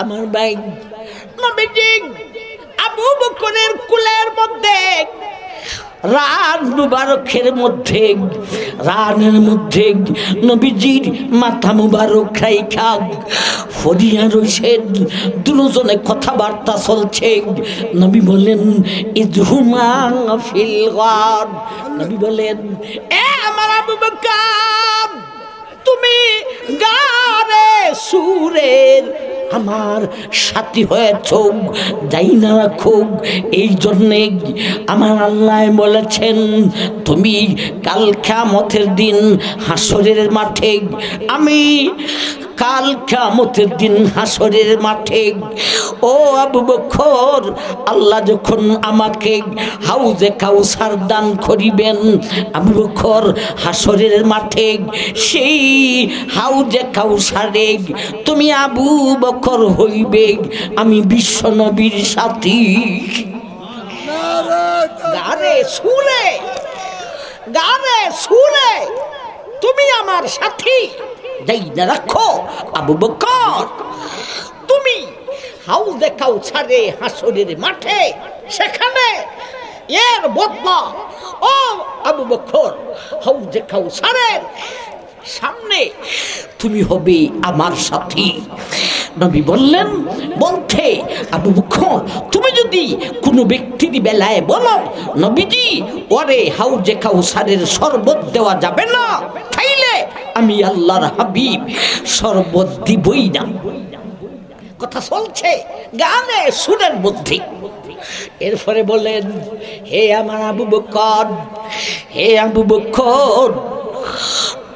আমার ভাই নবীজি আবু বকরের কুলের মধ্যে রান মুবারকের মধ্যে রানের মধ্যে নবীজির মাথা মুবারক রাইখা ফরিয়া রইছেন। দুজনে কথাবার্তা চলছে। নবী বলেন ইজহুমা ফিল গার। নবী বলেন এ আমার আবু বকর, তুমি গারে সুরের আমার সাথী হয়েছ, যাই না রাখো। এই জন্যে আমার আল্লাহ বলেছেন তুমি কাল কিয়ামতের দিন হাসরের মাঠে, আমি কাল কিয়ামতের দিন হাসরের মাঠে ও আবু বকর, আল্লাহ যখন আমাকে হাউজে কাউসার দান করিবেন, আবু বকর হাসরের মাঠে সেই হাউজে কাউসারে তুমি আবু বকর হইবে আমি বিশ্ব নবীর সাথী। গানে সুরে গানে সুরে তুমি আমার সাথী, যাই না রাখো আবু বকর, তুমি হাউজে কাউসারে হাসরের মাঠে সেখানে এর বদলা ও আবু বকর হাউজে কাউসারের সামনে তুমি হবে আমার সাথী। নবী বললেন বলতে আবু বকর তুমি যদি কোনো ব্যক্তির বেলায় বলো নবীজি ওরে হাউজে কাউসারের শরবত দেওয়া যাবে না, তাইলে আমি আল্লাহর হাবিব শরবত দিবই না। কথা চলছে গানে সুরের মধ্যে। এরপরে বলেন হে আমার আবু বকর, হে আবু বকর,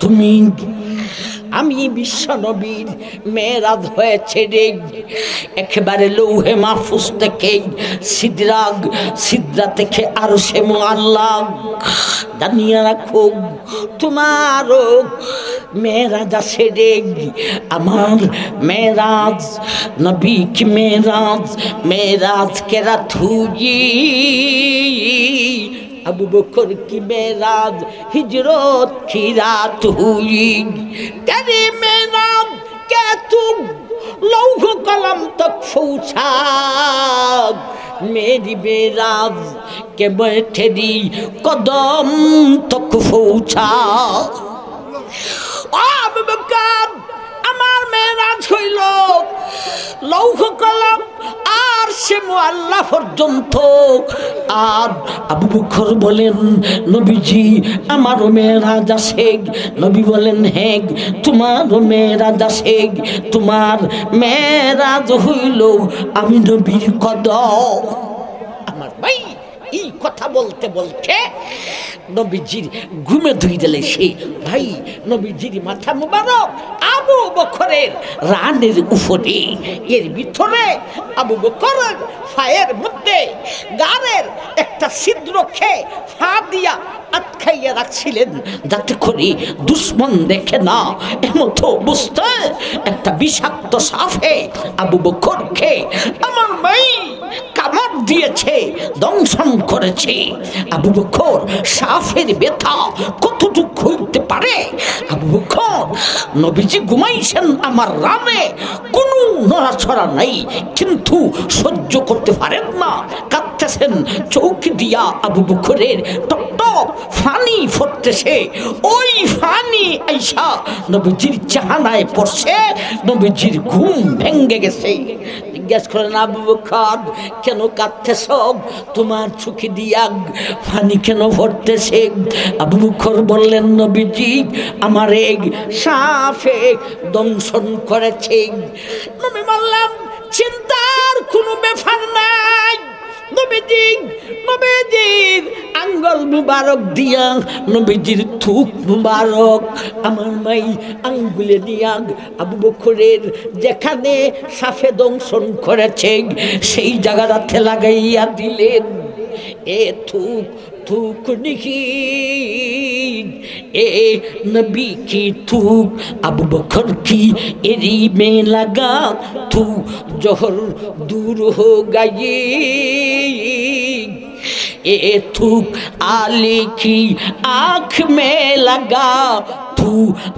তুমি আমি বিশ্ব নবীর মেরাজ হয়েছে রে একেবারে লৌহে মাহফুজ থেকে সিদরা থেকে আরশে মুআল্লা। জানিয়ে রাখো তোমারও মেরাজ আছে রে। আমার মেরাজ নবী কি মেরাজ কে রাত হুই, আবু বকর কি মেরাজ হিজরত की रात हुई, तेरी मेराज के तुम लौह कलम तक पहुँचा, मेरी मेराज के मैं तेरी कदम तक पहुँचा। আবু বকর আমার মেরাজ হইল লৌহ কলম আর সে মুআল্লা পর্যন্ত। আর আবু বকর বলেন নবীজি আমারও মেরাজ আছে। নবী বলেন হ্যাঁ তোমারও মেরাজ আছে, তোমার মেরাজ হইল আমি নবীর কদম। আমার ভাই এই কথা বলতে বলতে নবীজির ঘুমে ধুই দিলে সে ভাই নবীজির মাথা মুবারক আবু বকরের রানের উপরে, এর ভিতরে আবু বকরের পায়ের মধ্যে গারের একটা ছিদ্র খেয়ে ফা দিয়া আটকাইয়া রাখছিলেন যাতে করে দুশ্মন দেখে না। এমতো বুঝতে একটা বিষাক্ত সাপে আবু বকরকে আমার ভাই কামড় দিয়েছে, দংশন করেছে। আবু বকর সাপের ব্যথা কতটুকু হইতে পারে? আবু বকর নবীজি ঘুমাইছেন আমার রানে, কোনো নড়াছড়া নাই, কিন্তু সহ্য করতে পারেন না, কাঁদতেছেন। চৌকি দিয়া আবু বকরের টপ টপ ফানি ফুটতেছে, ওই ফানি আইসা নবীজির চাহানায় পড়ছে, নবীজির ঘুম ভেঙ্গে গেছে। জিজ্ঞাসা করেন আবু বকর কেন কাঁদতেছ? তোমার চোখে দিয়া ফানি কেন ভরতেছে? আবু বকর বললেন নবীজি আমার এক সাপে দংশন করেছে। নবী বললাম চিন্তার কোনো ব্যাপার নাই। নবীজির আঙ্গুল মুবারক দিয়া নবীজির থুক মুবারক আমার মাই আঙ্গুলে দিয়া আবু বকরের যেখানে সাপে দংশন করেছে সেই জায়গাটাতে লাগাইয়া দিলেন। এ থুক थूक नहीं ए नबी की थूक अबू बकर की एरी में लगा तू जोहर दूर हो गई ए थूक आली की आँख में लगा, तू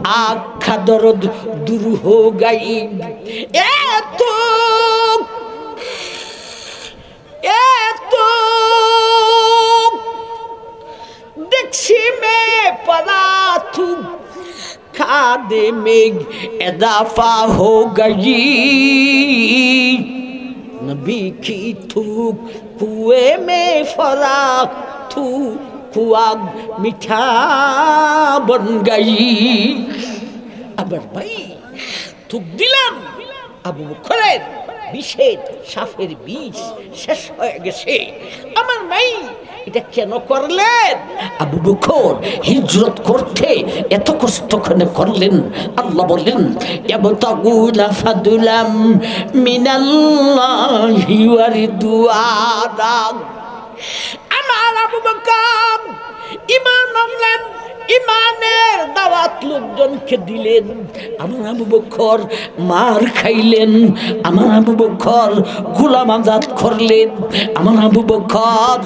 आँख का दर्द दूर हो गई। ए थूक दक्षी में पड़ा, तू खादे में इजाफा हो गई। नबी की थूक कुएं में फरा, तू कुआ मीठा बन गई। আবার ভাই থুক দিলাম, আবু বকরের বিষের সাপের বিষ শেষ হয়ে গেছে। আমার ভাই এটা কেন করলেন? আবু বকর হিজরত করতে এত কষ্ট করলেন। আল্লাহ বলেন ইয়াবতাগুনা ফাদুলাম মিনাল্লাহি ওয়া রিদওয়ানা। আমার আবু বকর ঈমান আনলেন, ঈমানের দাওয়াত লোকজনকে দিলেন। আমার আবু বকর মার খাইলেন, আমার আবু বকর গোলাম আজাদ করলেন, আমার আবু বকর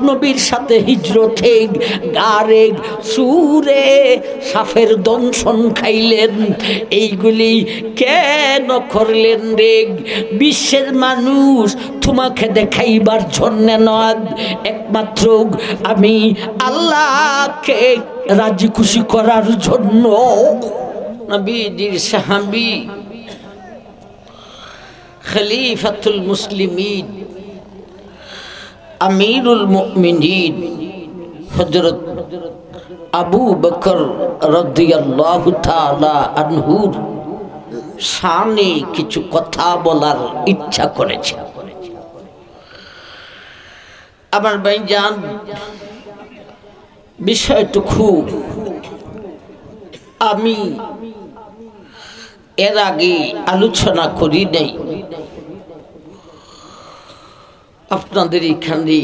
নবীর সাথে হিজরতে গারে সুরে সাফের দংশন খাইলেন। এইগুলি কেন করলেন রে? বিশ্বের মানুষ তোমাকে দেখাইবার জন্য নয়, একমাত্র আমি আল্লাহকে রাজি খুশি করার জন্য। নবীজির সাহাবী খলিফাতুল মুসলিমিন আমিরুল মুমিনিন হযরত আবু বকর রাদিয়াল্লাহু তাআলা আনহুর শানে কিছু কথা বলার ইচ্ছা করেছে। আমার ভাইজান, বিষয়টুকু আমি এর আগে আলোচনা করি নাই, আপনাদের এখানে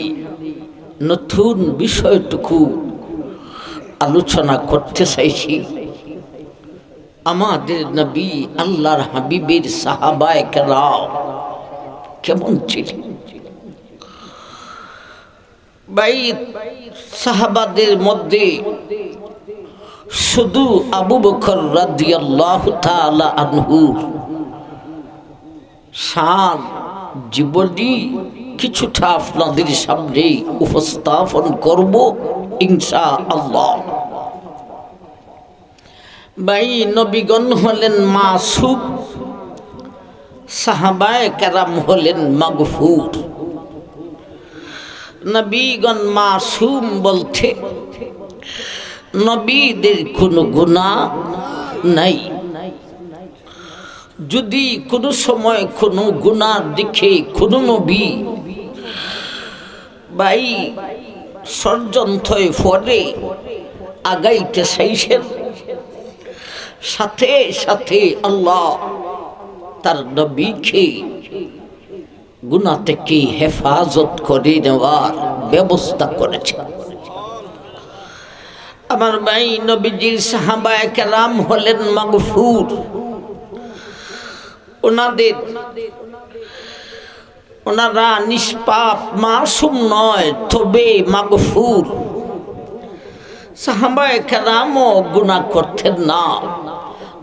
নতুন বিষয়টুকু আলোচনা করতে চাইছি। আমাদের নবী আল্লাহর হাবিবের সাহাবায়ে কেরাম কেমন ছিলেন? ভাই, সাহাবাদের মধ্যে শুধু আবু বকর রাদিয়াল্লাহু তাআলা আনহুর শান জীবনী কিছুটা আপনাদের সামনে উপস্থাপন করব ইনশাআল্লাহ। ভাই, নবীগণ হলেন মাসুম, সাহাবায়ে কেরাম হলেন মাগফুর। নবীগণ মাসুম বলতে নবীদের কোনো গুনাহ নাই। যদি কোনো সময় কোনো গুনার দিকে কোনো নবী ভাই ষড়যন্ত্রে পড়ে আগাইতে চাইছেন, সাথে সাথে আল্লাহ তার নবীকে গুনাহ থেকে হেফাজত করে নেওয়ার ব্যবস্থা করেছে। আমার ভাই, নবীজির সাহাবায়ে কেরাম হলেন মাগফুর। ওনারা নিষ্পাপ, মাসুম নয়, তবে মাগফুর। সাহাবায়ে কেরামও গুনাহ করতেন না,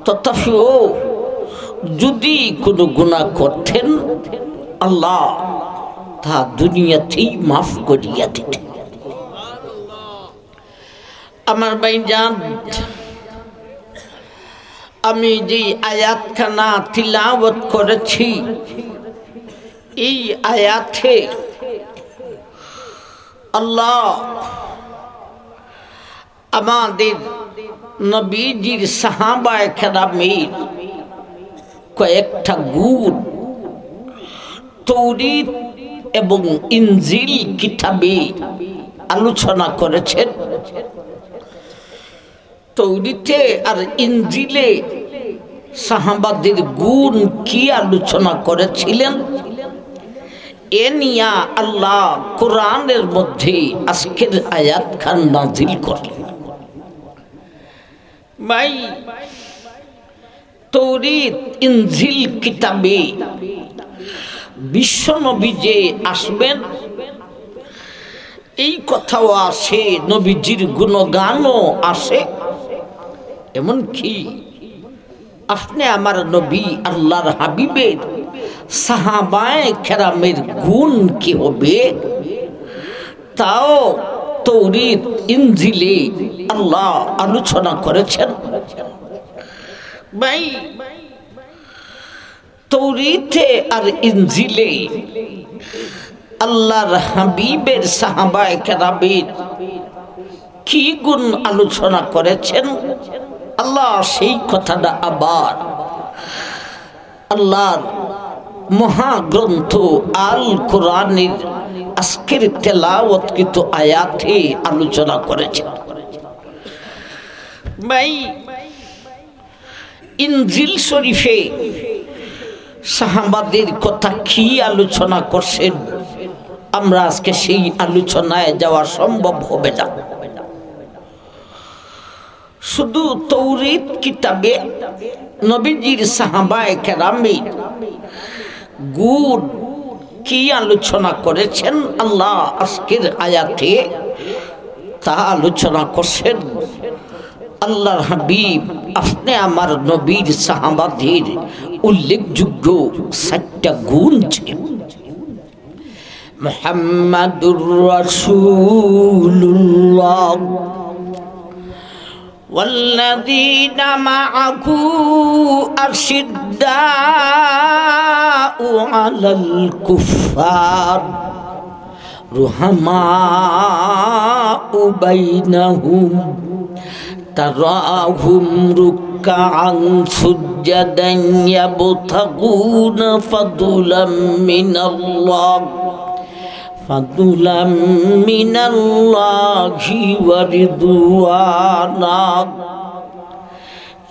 তথাপিও যদি কোনো গুনাহ করতেন আল্লাহ তা দুনিয়াতেই মাফ করিয়া দিতেন। আমার ভাইজান, আমি যে আয়াতখানা তিলাওয়াত করেছি, এই আয়াতে আল্লাহ আমাদের নবীজির সাহাবায়ে কেরামের কয়েকটা গুণ তৌরাত এবং ইনজিল কিতাবে আলোচনা করেছেন। তৌরাতে আর ইনজিলে সাহাবাদের গুণ কি আলোচনা করেছিলেন, এ নিয়ে আল্লাহ কোরআনের মধ্যে আজকের আয়াত খান নাজিল করলেন। ভাই, তৌরাত ইনজিল কিতাবে বিশ্বনবী যে আসবেন, এই কথাও আসে, নবীজির গুণগানও আসে। এমন কি আপনি আমার নবী আল্লাহর হাবিবের সাহাবায়ে কেরামের গুণ কি হবে তাও তৌরাত ইনজিলে আল্লাহ আলোচনা করেছেন। ভাই তৌরাতে আর ইনজিলে আল্লাহর হাবিবের সাহাবায়ে কেরামের কি গুণ আলোচনা করেছেন, আল্লাহ সেই কথাটা আবার আল্লাহর মহাগ্রন্থ আল কোরআনের আজকের তেলাওয়াতকৃত আয়াতে আলোচনা করেছেন। ভাই ইনজিল শরীফে সাহাবাদের কথা কি আলোচনা করছেন, আমরা আজকে সেই আলোচনায় যাওয়া সম্ভব হবে না। শুধু তৌরাত কিতাবে নবীজির সাহাবায়ে কেরামের গুণ কি আলোচনা করেছেন আল্লাহ আজকের আয়াতে তা আলোচনা করছেন। আল্লাহর হাবিব আপনি আমার নবীর সাহাবাদের উল্লেখযোগ্য 7টা গুণ ছিল। মুহাম্মাদুর রাসূলুল্লাহ والذين معه أشداء على الكفار رحماء بينهم تراهم ركعا سجدا يبتغون فضلا من الله ورضوانا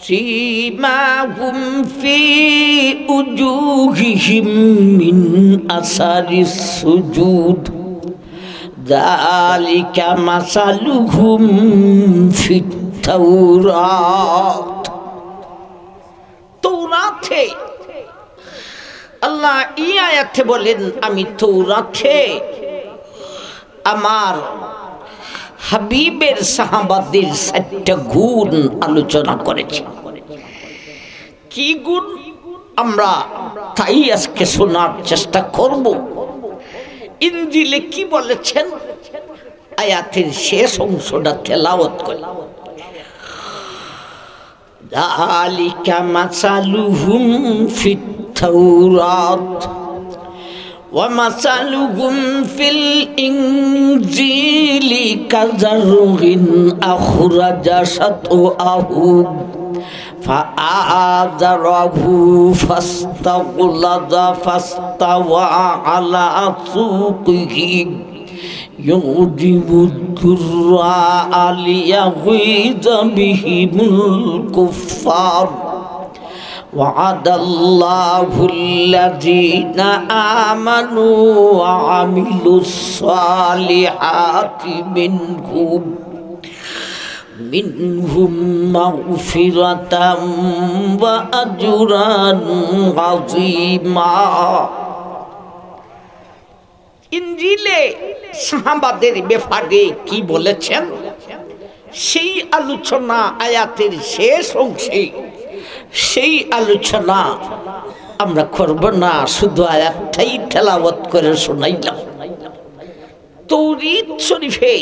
سيماهم في وجوههم من أثر السجود ذلك مثلهم في التوراة। তৌরাতে আল্লাহ এই আয়াতে বলেন আমি তৌরাতে আমার হাবিবের সাহাবাদের 7টা গুণ আলোচনা করেছি। কি গুণ আমরা তাই আজকে শোনার চেষ্টা করব। ইনজিলে কি বলেছেন আয়াতের শেষ অংশটা তেলাওয়াত করি। যালিকা মাসালুহুম ফিত তাওরাত ومثلهم في الإنجيل كزرع أخرج شطأه فآزره فاستغلظ فاستوى على سوقه يعجب الزراع ليغيظ بهم الكفار وعد الله الذين آمنوا وعملوا الصالحات منهم مغفرة وأجرا عظيما। ইনজিলে সাহাবাদের ব্যাপারে কি বলেছেন সেই আলোচনা আয়াতের শেষ অংশে, সেই আলোচনা আমরা করব না, শুধু আয়াতটাই তেলাওয়াত করে শোনাইলাম। তৌরাত শরীফে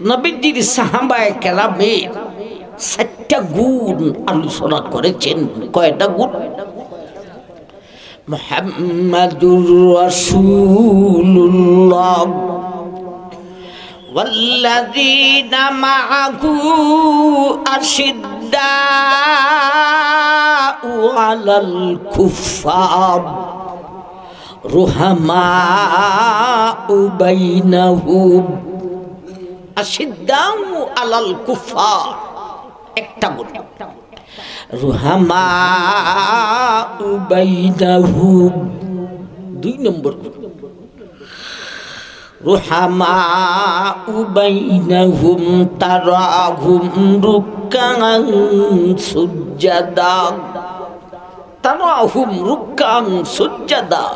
নবীজির সাহাবায়ে কেরামের 7টা গুণ আলোচনা করেছেন। কয়টা গুণ? মুহাম্মাদুর রাসূলুল্লাহ والذين معه أشداء على الكفار رحماء بينهم। أشداء على الكفار একটা গুণ। رحماء بينهم 2 নম্বর গুণ। رحماء بينهم تراهم ركعا سجدا تراهم ركعا سجدا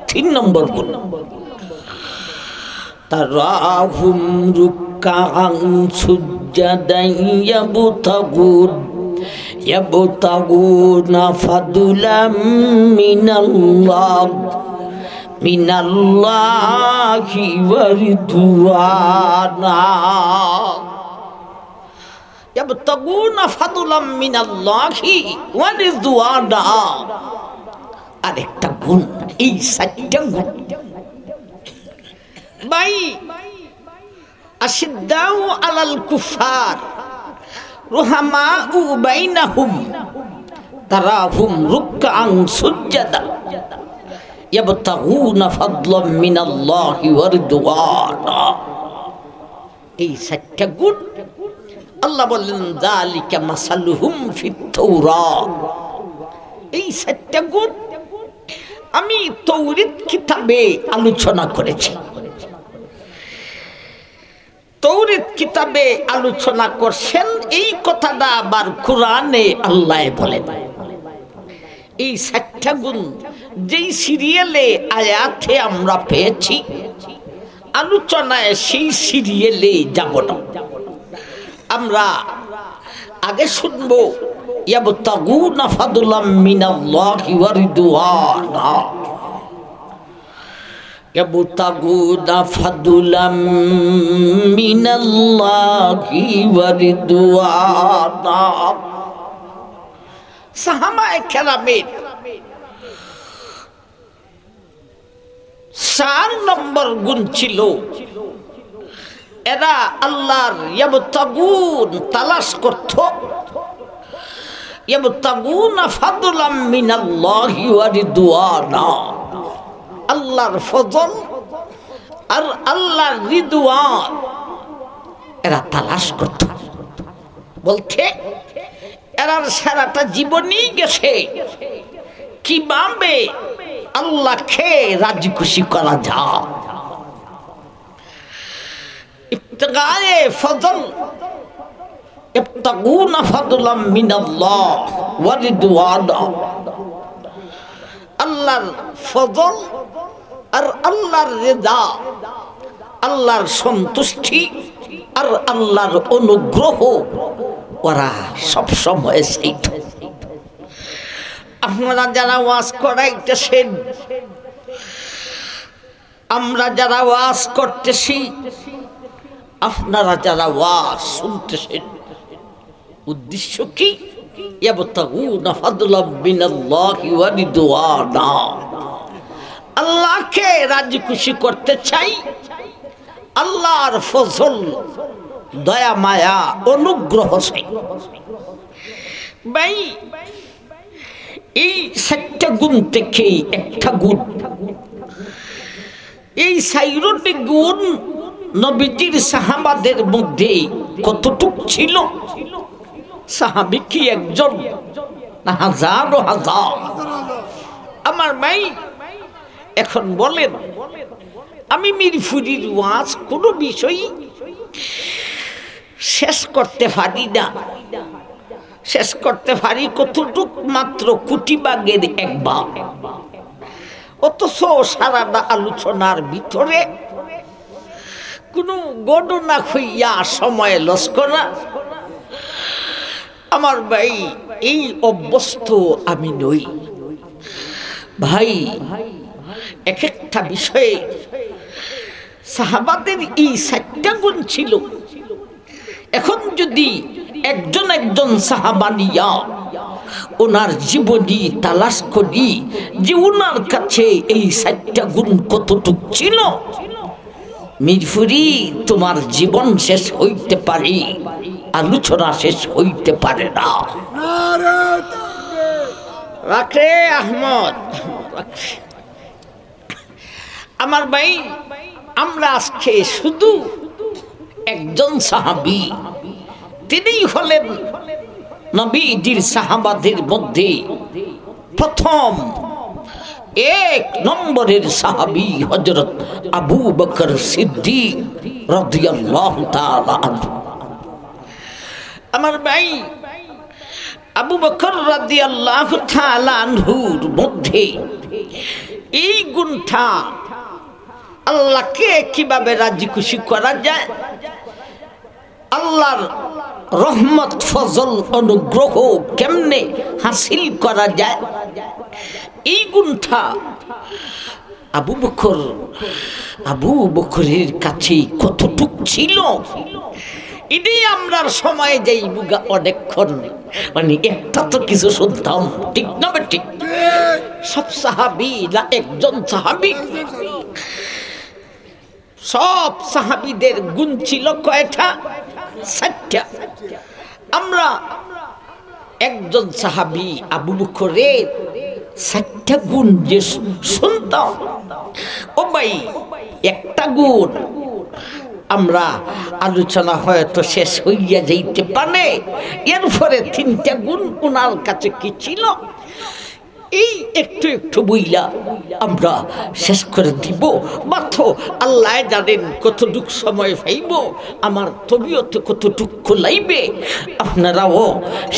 3 নম্বর গুণ। তারাহুম রুকআন সুজদান ইয়াবতাগুনা ফাদলাম মিনাল্লাহি ওয়া রিদওয়ানা ইয়াবতাগুনা ফাদলাম মিনাল্লাহি ওয়া রিদওয়ানা। আরেকটা গুণ, এই চারটা গুণ ভাই। আশিদ্দাউ আলাল কুফার রুহামাউ বাইনাহুম তারাহুম রুকআন সুজদা ইয়াবতাগুনা ফাদলাম মিনাল্লাহি ওয়া রিদওয়ানা। এই চারটা গুণ আল্লাহ বললেন যালিকা মাসালুহুম ফিত তাওরাত। এই চারটা গুণ আমি তাওরাত কিতাবে আলোচনা করেছি। তাওরাত কিতাবে আলোচনা করছেন, এই কথাটা আবার কোরআনে আল্লাহ বলেন। এই চারটা গুণ যেই সিরিয়ালে আয়াতে আমরা পেয়েছি, আলোচনায় সেই সিরিয়ালে যাব না। আমরা আগে শুনবো ইয়াবতাগুনা ফাদলাম মিনাল্লাহি ওয়া রিদওয়ানা। ইয়াবতাগুনা ফাদলাম মিনাল্লাহি ওয়া রিদওয়ানা। সাহাবায়ে কেরামের 4 নম্বর গুণ ছিল, এরা আল্লাহর ইয়াবতাগুন তালাশ করত, ইয়াবতাগুনা ফাদলাম মিনাল্লাহি ওয়া রিদওয়ানা। আল্লাহর ফজল আর আল্লাহর রিদওয়ান এরা তালাশ করত। বলতে এরা সারাটা জীবনই গেছে কিভাবে আল্লাহকে রাজি খুশি করা যায়। ইবতিগায়ে ফজল, ইবতাগুনা ফাদলাম মিনাল্লাহ ওয়া রিদওয়ানা। আল্লাহর ফজল আর আল্লাহর রিদা, আল্লাহর সন্তুষ্টি আর আল্লাহর অনুগ্রহ ওরা সব সময় চাইত। আপনারা যারা ওয়াজ করাইতেছেন, আমরা যারা ওয়াজ করতেছি, আপনারা যারা ওয়াজ শুনতেছেন, উদ্দেশ্য কি? ইয়াবতাগুনা ফাদলাম মিনাল্লাহি ওয়া রিদওয়ানা। আল্লাহকে রাজি খুশি করতে চাই, আল্লাহর ফজল, দয়া মায়া, অনুগ্রহ চাই। ভাই এই 7টা গুণ থেকে একটা গুণ, এই 4টি গুণ নবীজির সাহাবাদের মধ্যে কতটুক ছিল? সাহাবী কি একজন না হাজার হাজার? আমার ভাই এখন বলেন, আমি মিরপুরির ওয়াজ কোনো বিষয় শেষ করতে পারি না। শেষ করতে পারি কতটুক? মাত্র কুটিবাগের একবার। অথচ সারাটা আলোচনার ভিতরে কোনো ঘটনা হইয়া সময় লস করা, আমার ভাই এই অভ্যস্ত আমি নই। ভাই এক একটা বিষয়ে সাহাবাদের এই 4টা গুণ ছিল। এখন যদি একজন একজন সাহাবা নিয়া ওনার জীবনী তালাশ করি যে ওনার কাছে এই 4টা গুণ কতটুক ছিল, মিরপুরি তোমার জীবন শেষ হইতে পারে, আলোচনা শেষ হইতে পারে না। রাখে আহমদ, আমার ভাই আমরা আজকে শুধু একজন সাহাবী, তিনি হলেন নবীজির সাহাবাদের মধ্যে প্রথম 1 নম্বরের সাহাবী হযরত আবু বকর সিদ্দিক রাদিয়াল্লাহু তাআলা আনহু। আমার ভাই আবু বকর রাদিয়াল্লাহু তাআলা আনহুর মধ্যে এই গুণটা আল্লাহকে কিভাবে রাজি খুশি করা যায়, আল্লাহর রহমত ফজল অনুগ্রহ কেমনে হাসিল করা যায়, এই গুণটা আবু বকরের কাছে কতটুক ছিল। এটাই আমরা সময় যাই বুগা অনেকক্ষণ, মানে একটা তো কিছু শুনতাম, ঠিক না ঠিক? সব সাহাবী না একজন সাহাবী? সব সাহাবীদের গুণ ছিল কয়টা? 7টা। আমরা একজন সাহাবী আবু বকরের 7টা গুণ যে শুনতাম, ও ভাই একটা গুণ আমরা আলোচনা হয়তো শেষ হইয়া যাইতে পারে, এরপরে 3টা গুণ ওনার কাছে কি ছিল এই একটু একটু বইলা আমরা শেষ করে দিব। মাত্র আল্লাহ জানেন কতটুক সময় পাইব, আমার তবিয়তে কতটুক খোলাইবে। আপনারাও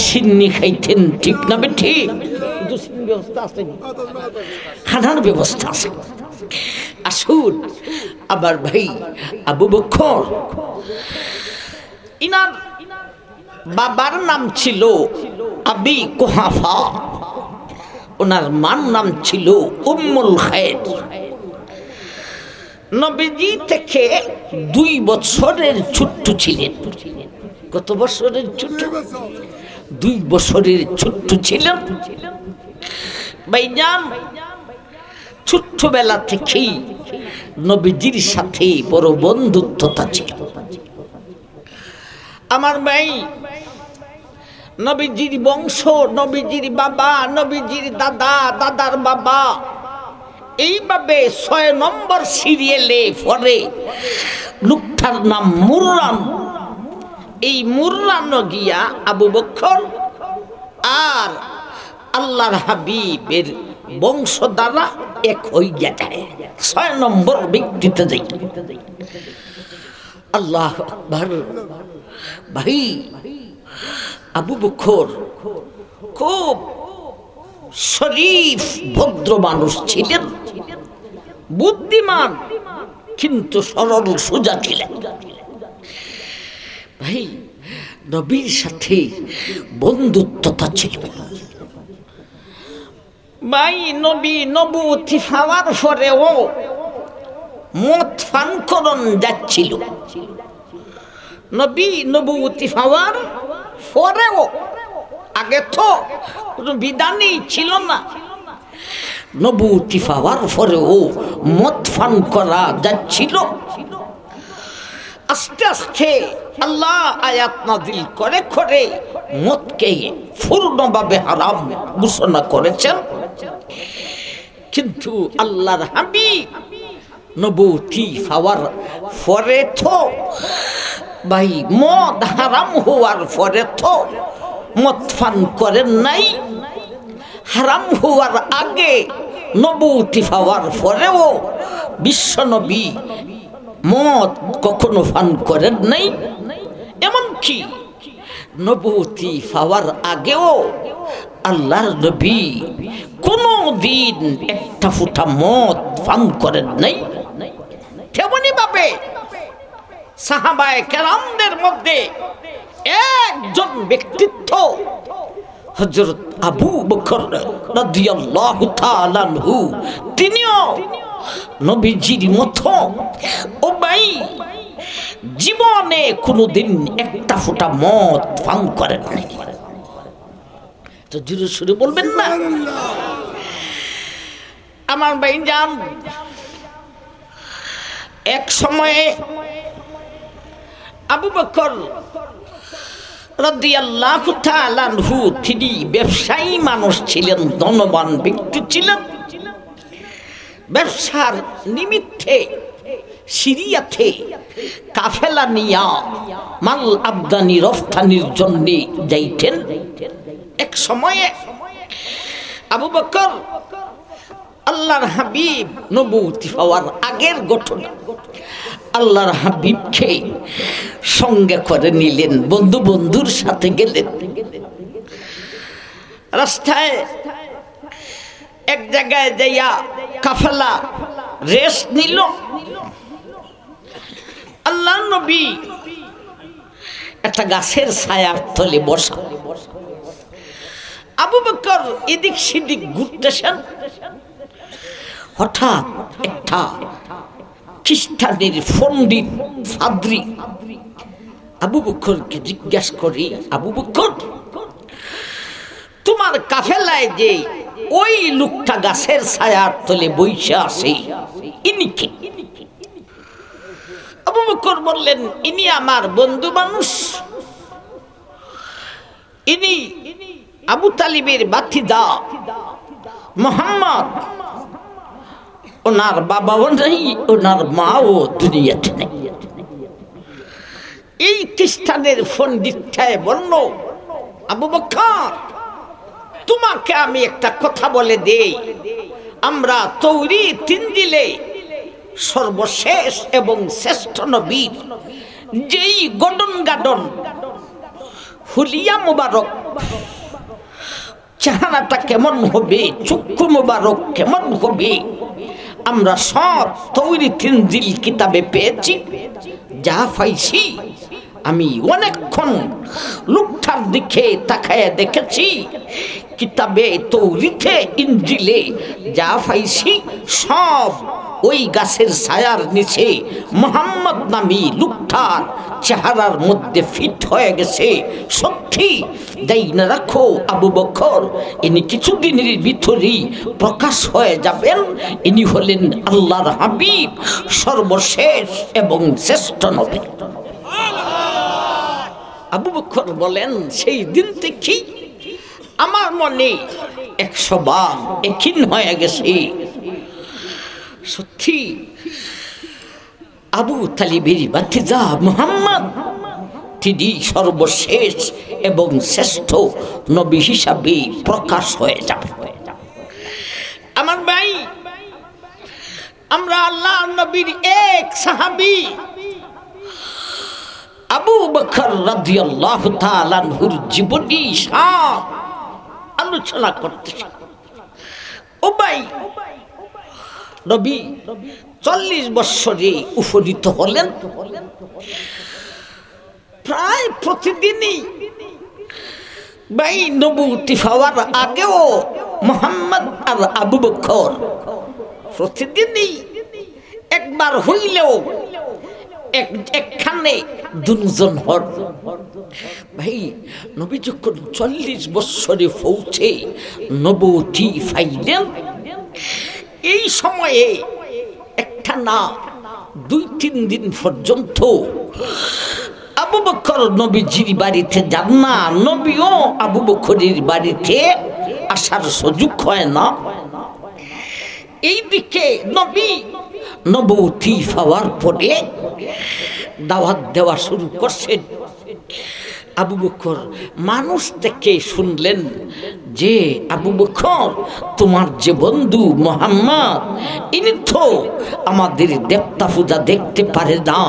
সিন্নি খাইতেন, ঠিক না ঠিক? ব্যবস্থা আছে, খানার ব্যবস্থা আছে। আসুন আবার ভাই আবু বকর, ইনার বাবার নাম ছিল আবি কুহাফা, ওনার মার নাম ছিল উম্মুল খায়ের। নবীজি থেকে 2 বছরের ছোট্ট ছিলেন। কত বছরের ছোট্ট? 2 বছরের ছোট্ট ছিলেন। ভাইজান ছোট্টবেলা থেকেই নবীজির সাথে বড় বন্ধুত্বতা ছিল। আমার ভাই নবীজির বংশ, নবীজির বাবা, নবীজির দাদা, দাদার বাবা, এইভাবে 6 নম্বর সিরিয়ালে পরে লোকটার নাম মুররান। এই মুররান গিয়া আবু বকর আর আল্লাহর হাবিবের বংশ দ্বারা এক হইয়া যায়, 6 নম্বর ব্যক্তিতে যাই। আল্লাহ আকবার। ভাই আবু বকর খুব শরীফ ভদ্র মানুষ ছিলেন, বুদ্ধিমান কিন্তু সরল সোজা ছিলেন। ভাই নবীর সাথে বন্ধুত্বতা ছিল। ভাই নবী নবুয়তি পাওয়ার পরেও মদ পান করন যাচ্ছিল। নবী নবুয়তি পাওয়ার পরেও, আগে তো কোনো বিধানই ছিল না, নবুয়তি পাওয়ার পরেও মদ পান করা যাচ্ছিল। আস্তে আস্তে আল্লাহ আয়াত নাযিল করে করে মদকে পূর্ণভাবে হারাম ঘোষণা করেছেন। কিন্তু আল্লাহর হাবিব নবুয়তি পাওয়ার পরে তো ভাই মদ হারাম হওয়ার পরে তো মদ পান করেন নাই। হারাম হওয়ার আগে নবুয়তি পাওয়ার পরেও বিশ্বনবী মদ কখনো পান করেন নাই। এমনকি নবুয়তি পাওয়ার আগেও আল্লাহর নবী কোনো দিন একটা ফোঁটা মদ পান করেন নাই। তেমনি ভাবে সাহাবায়ে কেরামদের মধ্যে একজন ব্যক্তিত্ব হযরত আবু বকর রাদিয়াল্লাহু তাআলা আনহু, তিনিও নবীজির মতো ও ভাই জীবনে কোনোদিন একটা ফোঁটা মদ পান করেন নাই। তো জোরে সুরে বলবেন না? আমার ভাইজান এক সময়ে আবু বকর রাদিয়াল্লাহু তাআলা আনহু, তিনি ব্যবসায়ী মানুষ ছিলেন, ধনবান ব্যক্তি ছিলেন। ব্যবসার নিমিত্তে সিরিয়াতে কাফেলা নিয়া মাল আমদানি রফতানির জন্য যাইতেন। এক সময়ে আবু বকর আল্লাহর হাবিব নবুয়তি পাওয়ার আগের ঘটনা, আল্লাহর হাবিবকে সঙ্গে করে নিলেন, বন্ধুর সাথে গেলেন। রাস্তায় এক জায়গায় যাইয়া কাফেলা রেস্ট নিল। আল্লাহর নবী একটা গাছের ছায়ার তলে বসা। আবু বকর এদিক সেদিক ঘুরতেছেন। হঠাৎ একটা খ্রিস্টানের পণ্ডিত ফাদ্রি আবু বকরকে জিজ্ঞাসা করি, আবু বকর, তোমার কাফেলায় যে ওই লোকটা গাছের ছায়ার তলে বসে আছে, ইনি কে? আবু বকর বললেন, ইনি আমার বন্ধু মানুষ, ইনি আবু তালিবের ভাতিজা মুহাম্মদ। ওনার বাবাও নেই, ওনার মাও দুনিয়াতে নেই। এই খ্রিস্টানের পণ্ডিতটায় বলল, আবু বকর, তোমাকে আমি একটা কথা বলে দেই, আমরা তৌরাত ইনজিলে সর্বশেষ এবং শ্রেষ্ঠ নবীর যেই গঠন গাঠন হুলিয়া মুবারক, চেহারাটা কেমন হবে, চক্ষু মুবারক কেমন হবে, আমরা সব তৌরাত ইনজিল কিতাবে পেয়েছি। যা পাইছি আমি অনেকক্ষণ লোকটার দিকে তাকায় দেখেছি, কিতাবে তৌরাতে ইনজিলে যা পাইছি সব ওই গাছের ছায়ার নিচে মুহাম্মদ নামী লোকটার চেহারার মধ্যে ফিট হয়ে গেছে। সত্যি যাই না রাখো আবু বকর, ইনি কিছুদিনের ভিতরেই প্রকাশ হয়ে যাবেন। ইনি হলেন আল্লাহর হাবিব, সর্বশেষ এবং শ্রেষ্ঠ নবী। আবু বকর বলেন, সেই দিন থেকেই আমার মনে 100 বার একিন হয়ে গেছে, সত্যি আবু তালিবের ভাতিজা মুহাম্মদ তিনি সর্বশেষ এবং শ্রেষ্ঠ নবী হিসাবে প্রকাশ হয়ে যাবে। আমার ভাই, আমরা আল্লাহ নবীর এক সাহাবী আবু বকর রাদিয়াল্লাহু তাআলা আনহুর জীবনী সব আলোচনা করতেছি। ও ভাই, নবী 40 বছরে উপনীত হলেন। প্রায় প্রতিদিনই ভাই নবুয়তি পাওয়ার আগেও মুহাম্মদ আর আবু বকর প্রতিদিনই একবার হইলেও একখানে দুজন হন। ভাই নবী যখন 40 বছরে পৌঁছে নবুয়তি পাইলেন, এই সময়ে একটা না 2-3 দিন পর্যন্ত আবু বকর নবীজির বাড়িতে যান না, নবীও আবু বকরের বাড়িতে আসার সুযোগ হয় না। এইদিকে নবী নবুয়তি পাওয়ার পরে দাওয়াত দেওয়া শুরু করছেন। আবু বকর মানুষ থেকে শুনলেন যে, আবু বকর, তোমার যে বন্ধু মুহাম্মদ, ইনি তো আমাদের দেবতা পূজা দেখতে পারে না,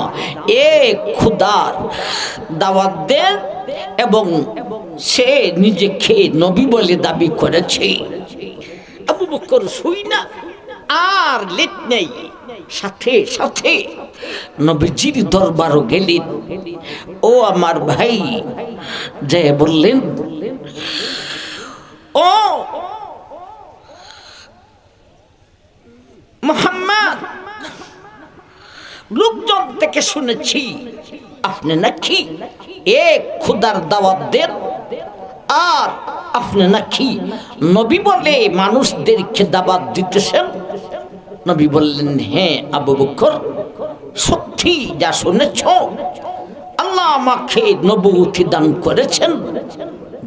এ খোদার দাওয়াত দেন, এবং সে নিজেকে নবী বলে দাবি করেছে। আবু বকর শুই না আর লেট নেই, সাথে সাথে নবীজির দরবারও গেলেন। ও আমার ভাই, যে বললেন, ও মুহাম্মদ, লোকজন থেকে শুনেছি আপনি নাকি এক খোদার দাওয়াত দেন, আর আপনি নাকি নবী বলে মানুষদেরকে দাওয়াত দিতেছেন। নবী বললেন, হ্যাঁ আবু বকর, সত্যি যা শুনেছ, আল্লাহ আমাকে নবুয়তি দান করেছেন,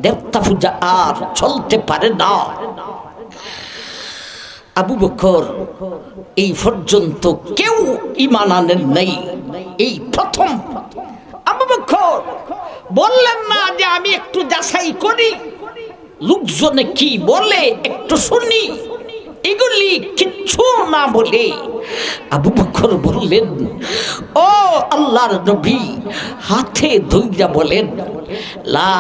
দেবতা পূজা আর চলতে পারে না। আবু বকর এই পর্যন্ত কেউ ঈমান আনেন নাই, এই প্রথম। আবু বকর বললেন না যে আমি একটু যাচাই করি, লোকজনে কি বলে একটু শুনি, এগুলি কিচ্ছু না বলে আবু বকর বললেন, ও আল্লাহর নবী, হাতে ধইরা বলেন, লা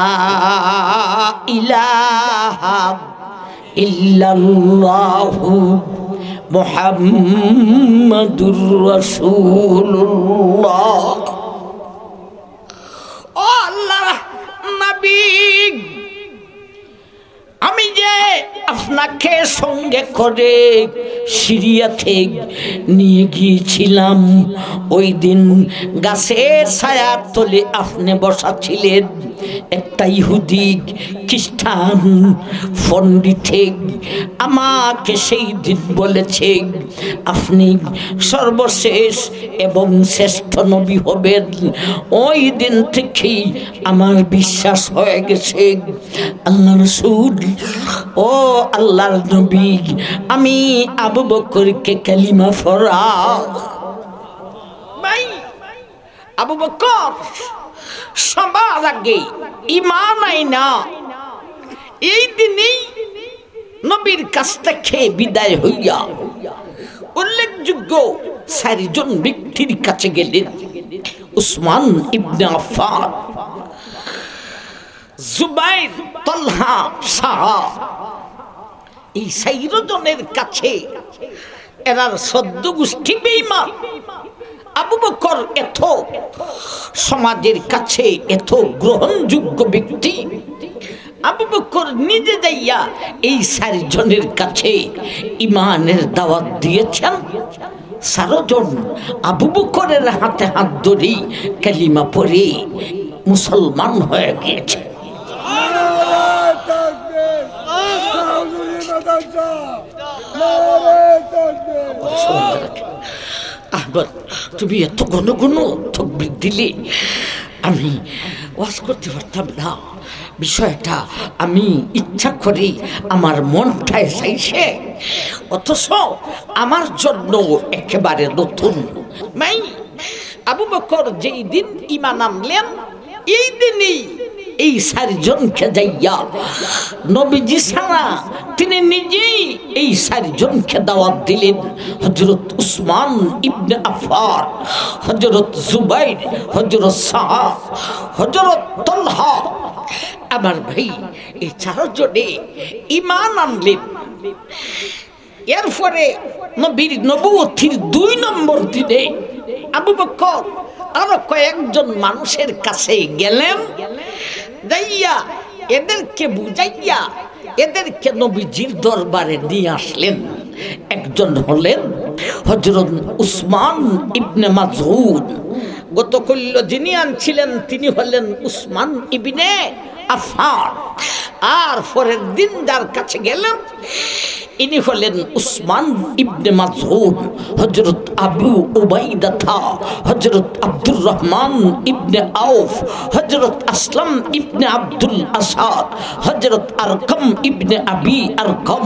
ইলাহা ইল্লাল্লাহু মুহাম্মাদুর রাসূলুল্লাহ। আপনাকে সঙ্গে করে সিরিয়াতে নিয়ে গিয়েছিলাম। ওই দিন গাছের ছায়ার তলে আপনি বসা ছিলেন। একটা ইহুদি খ্রিস্টান পণ্ডিতে আমাকে সেই দিন বলেছে আপনি সর্বশেষ এবং শ্রেষ্ঠ নবী হবেন। ওই দিন থেকেই আমার বিশ্বাস হয়ে গেছে আল্লাহ রাসূল ও আল্লাহর নবী, আমি আবু বকরকে কালিমা পড়া। ভাই আবু বকর সবার আগে ঈমান আইনা এই দিনেই নবীর কাছ থেকে বিদায় হইয়া উল্লেখযোগ্য 4 জন ব্যক্তির কাছে গেলেন। উসমান ইবনে আফফান, জুবাইর, তালহা, সাহা, এই 4 জনের কাছে। এরার সদ্য গোষ্ঠী বেঈমান। আবু বকর এত সমাজের কাছে এত গ্রহণযোগ্য ব্যক্তি। আবু বকর নিজে যাইয়া এই 4 জনের কাছে ঈমানের দাওয়াত দিয়েছেন। 4 জন আবু বকরের হাতে হাত ধরে কালিমা পড়ে মুসলমান হয়ে গিয়েছে। আবার তুমি এত ঘন ঘন তাকবীর দিলে আমি ওয়াজ করতে পারতাম না। বিষয়টা আমি ইচ্ছা করি আমার মনটায় চাইছে, অথচ আমার জন্য একেবারে নতুন। মাই আবু বকর যেই দিন ঈমান আনলেন এই দিনই এই 4 জনকে যাইয়া নবীজি ছাড়া তিনি নিজেই এই 4 জনকে দাওয়াত দিলেন। হযরত উসমান ইবনে আফফান, হযরত জুবাইর, হযরত সাহা, হযরত তালহা। আমার ভাই এই 4 জনে ঈমান আনলেন। এরপরে নবীর নবুয়তির 2 নম্বর দিনে আবু বকর আরো কয়েকজন মানুষের কাছে গেলেন। যাইয়া এদেরকে বুঝাইয়া এদেরকে নবীজির দরবারে নিয়ে আসলেন। একজন হলেন হযরত উসমান ইবনে মাযউন। গতকল্য যিনি আনছিলেন তিনি হলেন উসমান ইবনে আফফান। আর পরের দিন যার কাছে গেলেন ইনি হলেন উসমান ইবনে মাযউন। হযরত আবু উবাইদা, হযরত আব্দুর রহমান ইবনে আউফ, হযরত আসলাম ইবনে আব্দুল আসাদ, হযরত আরকম ইবনে আবি আরকম।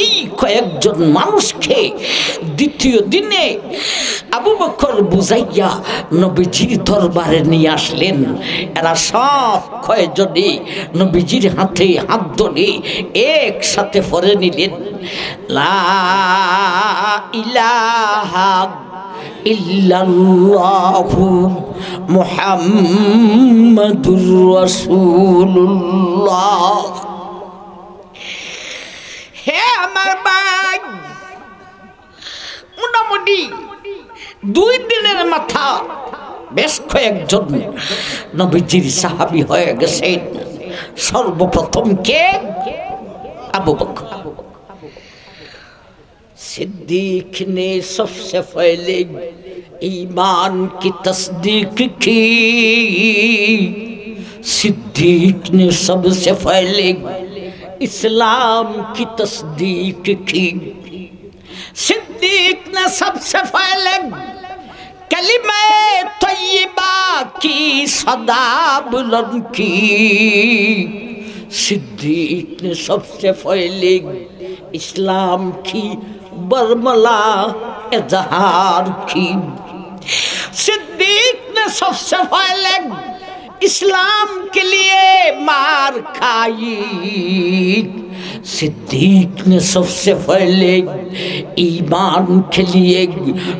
এই কয়েকজন মানুষকে দ্বিতীয় দিনে আবু বকর বুঝাইয়া নবীজির দরবারে নিয়ে আসলেন। এরা সব কয়েকজনে নবীজির হাতে হাত ধরে একসাথে পড়ে নিলেন লা ইলাহা ইল্লাল্লাহু মুহাম্মাদুর রাসূলুল্লাহ। হে আমার ভাই, মোটামুটি 2 দিনের মাথা বেশ কয়েকজন নবীজির সাহাবী হয়ে গেছেন। সর্বপ্রথম কে? আবু বকর सिद्दीक ने सबसे पहले ईमान की तस्दीक की। सिद्दीक ने सबसे पहले इस्लाम की तस्दीक की। सिद्दीक ने सबसे पहले कलिमा तय्यबा की सदा बुलंद की। सिद्दीक ने सबसे पहले इस्लाम की बरमला इजहार की। सिद्दीक ने सबसे पहले इस्लाम के लिए मार खाई। सिद्दीक ने सबसे पहले ईमान के लिए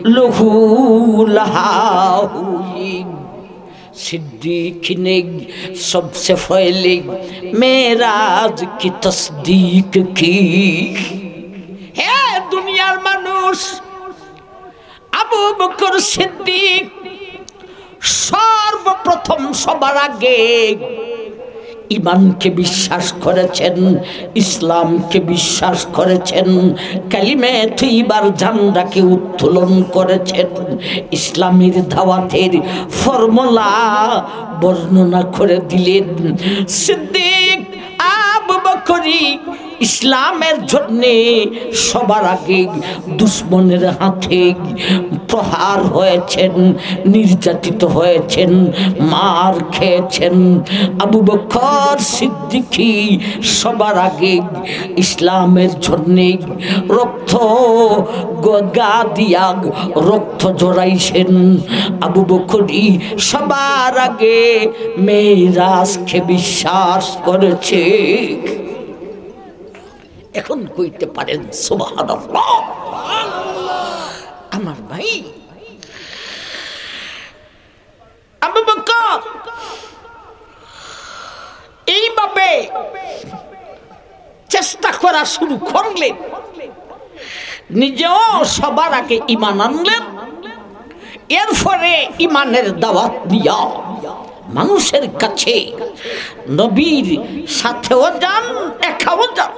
लहू लहा हुई। सिद्दीक ने सबसे पहले मेराज की तस्दीक की। है दुनियार मानुष আবু বকর সিদ্দিক সর্বপ্রথম সবার আগে ইমানকে বিশ্বাস করেছেন, ইসলামকে বিশ্বাস করেছেন, কালিমে তৈবার ঝান্ডাকে উত্তোলন করেছেন, ইসলামের দাওয়াতের ফর্মুলা বর্ণনা করে দিলেন। সিদ্দিক আবু বকরি ইসলামের জন্যে সবার আগে দুশ্মনের হাতে প্রহার হয়েছেন, নির্যাতিত হয়েছেন, মার খেয়েছেন। আবু বকর সিদ্দিকী সবার আগে ইসলামের জন্যে রক্ত গা দিয়া রক্ত জড়াইছেন। আবু বকরি সবার আগে মেরাজকে বিশ্বাস করেছে। এখন কইতে পারেন সুবহানাল্লাহ। আমার ভাই আবু বকর এইভাবে চেষ্টা করা শুরু করলেন, নিজেও সবার আগে ঈমান আনলেন, এরপরে ঈমানের দাওয়াত দিয়া মানুষের কাছে নবীর সাথেও যান, একাও যান।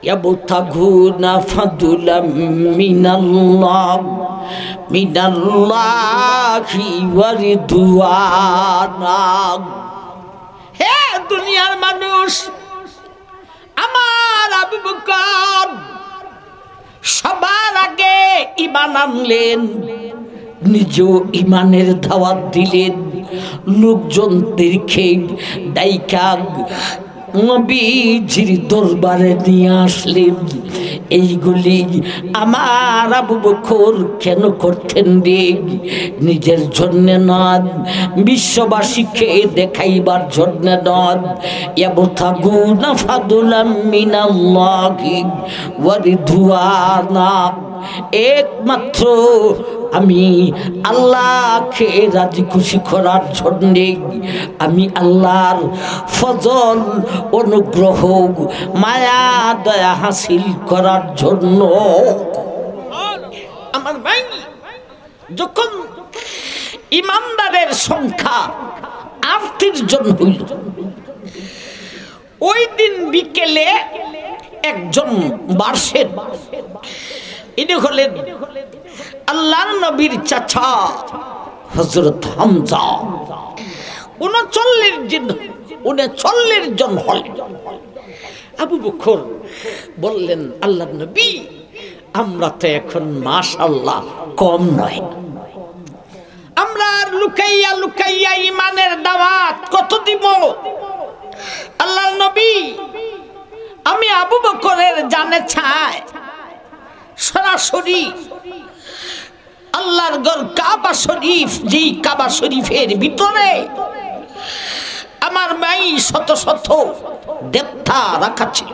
ইয়াবতাগুনা ফাদুলাম মিনাল্লাহি ওয়া রিদওয়ানা। হে দুনিয়ার মানুষ, আমার আবু বকর সবার আগে ঈমান আনলেন, নিজেও ঈমানের দাওয়াত দিলেন, লোকজনদেরকে ডাইকা নবীজির দরবারে নিয়ে আসলেন। এইগুলি আমার আবু বকর কেন করতেন রে? নিজের জন্য নয়, বিশ্ববাসীকে দেখাইবার জন্য নয়। ইয়াবতাগুনা ফাদুলাম মিনাল্লাহি ওয়া রিদওয়ানা। একমাত্র আমি আল্লাহকে রাজি খুশি করার জন্যে, আমি আল্লাহর ফজল অনুগ্রহ মায়া দয়া হাসিল করার জন্য। আমার ভাই, যখন ইমানদারের সংখ্যা 38 জন হইল, ওই দিন বিকেলে একজন বার্ষের, ইনি হলেন আল্লাহর নবীর চাচা হযরত হামজা। 39 জন হলেন। আবু বকর বললেন, আল্লাহর নবী, আমরা তো এখন মাশাআল্লাহ কম নয়, আমরা আর লুকাইয়া লুকাইয়া ইমানের দাওয়াত কত দিব? আল্লাহর নবী, আমি আবু বকরের জানে ছায় সরাসরি আল্লাহর ঘর কাবা শরীফ, যেই কাবা শরীফের ভিতরে আমার মাই শত শত দেবতা রাখা ছিল।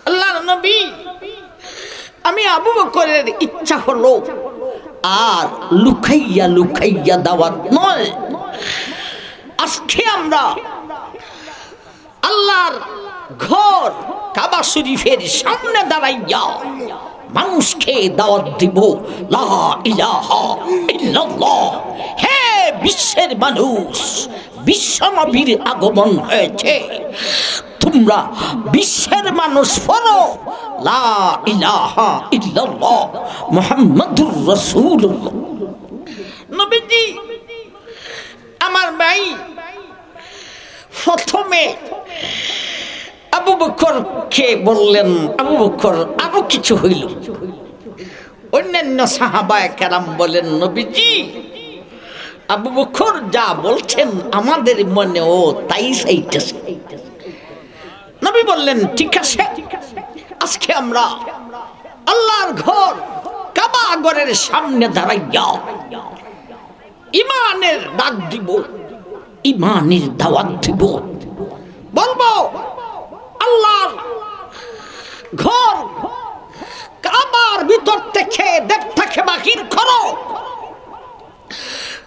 আল্লাহর নবী, আমি আবু বকরের ইচ্ছা হলো আর লুকাইয়া লুকাইয়া দাওয়াত নয়, আজকে আমরা আল্লাহর ঘর কাবা শরীফের সামনে দাঁড়াইয়া মানুষকে দাওয়াত দিব, লা ইলাহা ইল্লাল্লাহ। হে বিশ্বের মানুষ, বিশ্ব নবীর আগমন হয়েছে, তোমরা বিশ্বের মানুষ পড়ো লা ইলাহা ইল্লাল্লাহ মুহাম্মাদুর রাসূলুল্লাহ। নবীজি আমার ভাই প্রথমে আবু বকরকে বললেন, আবু বকর আরো কিছু হইল। অন্যান্য সাহাবায়ে কেরাম বলেন, নবীজি আবু বকর যা বলছেন আমাদের মনেও তাই চাইতেছে। নবী বললেন, ঠিক আছে, আজকে আমরা আল্লাহর ঘর কাবা ঘরের সামনে দাঁড়াইয়া ইমানের ডাক দিব, ইমানের দাওয়াত দিব, বলবো আল্লাহর ঘর কাবার ভিতর থেকে দেবতাকে বাহির করো।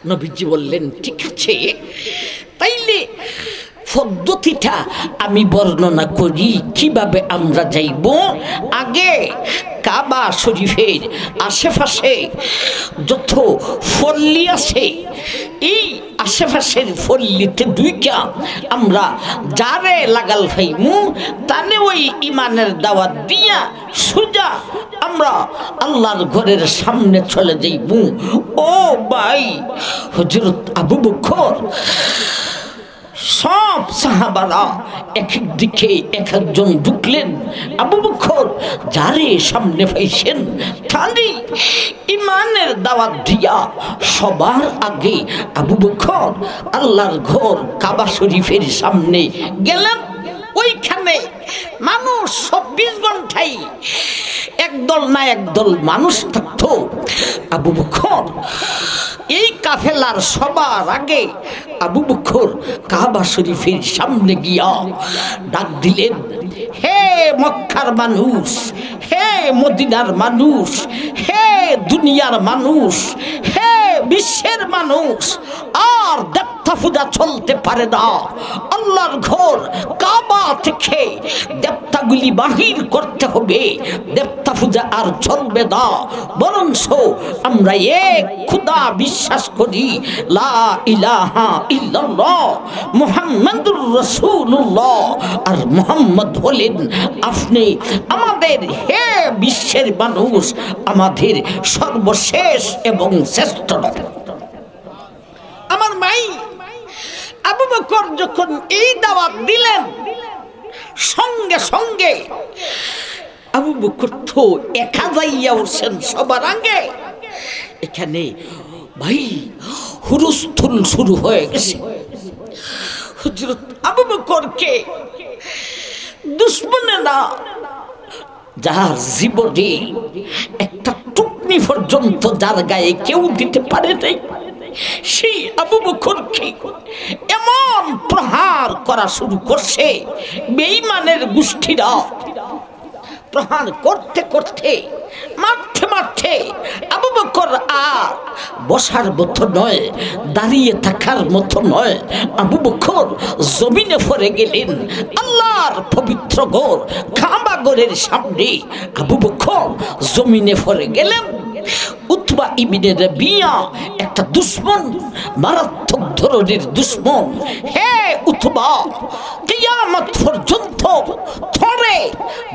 নবীজি বললেন, ঠিক আছে, তাইলে পদ্ধতিটা আমি বর্ণনা করি কিভাবে আমরা যাইব। আগে কাবা শরীফের আশেপাশে যত পল্লী আছে, এই আশেপাশের পল্লীতে দুইটা আমরা যারে লাগাল ফাইমু তানে ওই ইমানের দাওয়াত দিয়া সোজা আমরা আল্লাহর ঘরের সামনে চলে যাইবু। ও ভাই, হযরত আবু বকর সব সাহাবারা এক এক দিকে এক একজন ঢুকলেন। আবু বকর যারে সামনে পাইছেন তারই ইমানের দাওয়াত দিয়া সবার আগে আবু বকর আল্লাহর ঘর কাবা শরীফের সামনে গেলেন। ওইখানে মানুষ 24 ঘন্টায় একদল না একদল মানুষ থাকতো। আবু বকর এই কাফেলার সবার আগে আবু বকর কাবা শরীফের সামনে গিয়া ডাক দিলেন, হে মক্কার মানুষ, হে মদিনার মানুষ, হে দুনিয়ার মানুষ, হে বিশ্বের মানুষ, আর দেবতা পূজা চলতে পারে না। আল্লাহর ঘর কাবা থেকে দেবতাগুলি বাহির করতে হবে। দেবতা পূজা আর চলবে না, বরঞ্চ আমরা এক খোদা বিশ্বাস করি, লা ইলাহা ইল্লাল্লাহ মুহাম্মাদুর রাসূলুল্লাহ। আর মুহাম্মদ হলেন আপনি আমাদের, হে বিশ্বের মানুষ, আমাদের সর্বশেষ এবং শ্রেষ্ঠ নবী। আমার মাই আবু বকর যখন এই দাওয়াত দিলেন, সঙ্গে সঙ্গে আবু বকর তো একা যাইয়া উঠছেন সবার আগে। এখানে ভাই হুলস্থুল শুরু হয়ে গেছে। হযরত আবু বকরকে দুশমনেরা, যার জীবনে একটা টুকনি পর্যন্ত যার গায়ে কেউ দিতে পারে নাই, সেই আবু বকরকে এমন প্রহার করা শুরু করছে। বেঈমানের গোষ্ঠীরা প্রহার করতে করতে, মারতে মারতে আবু বকর আর বসার মতো নয়, দাঁড়িয়ে থাকার মতো নয়। আবু বকর জমিনে পড়ে গেলেন। আল্লাহর পবিত্র ঘর কাবা ঘরের সামনে আবু বকর জমিনে পড়ে গেলেন। উতবা ইবনে রাবিয়া একটা দুশমন, মারাত্মক ধরনের দুশমন। হে উতবা, কিয়ামত পর্যন্ত ধরে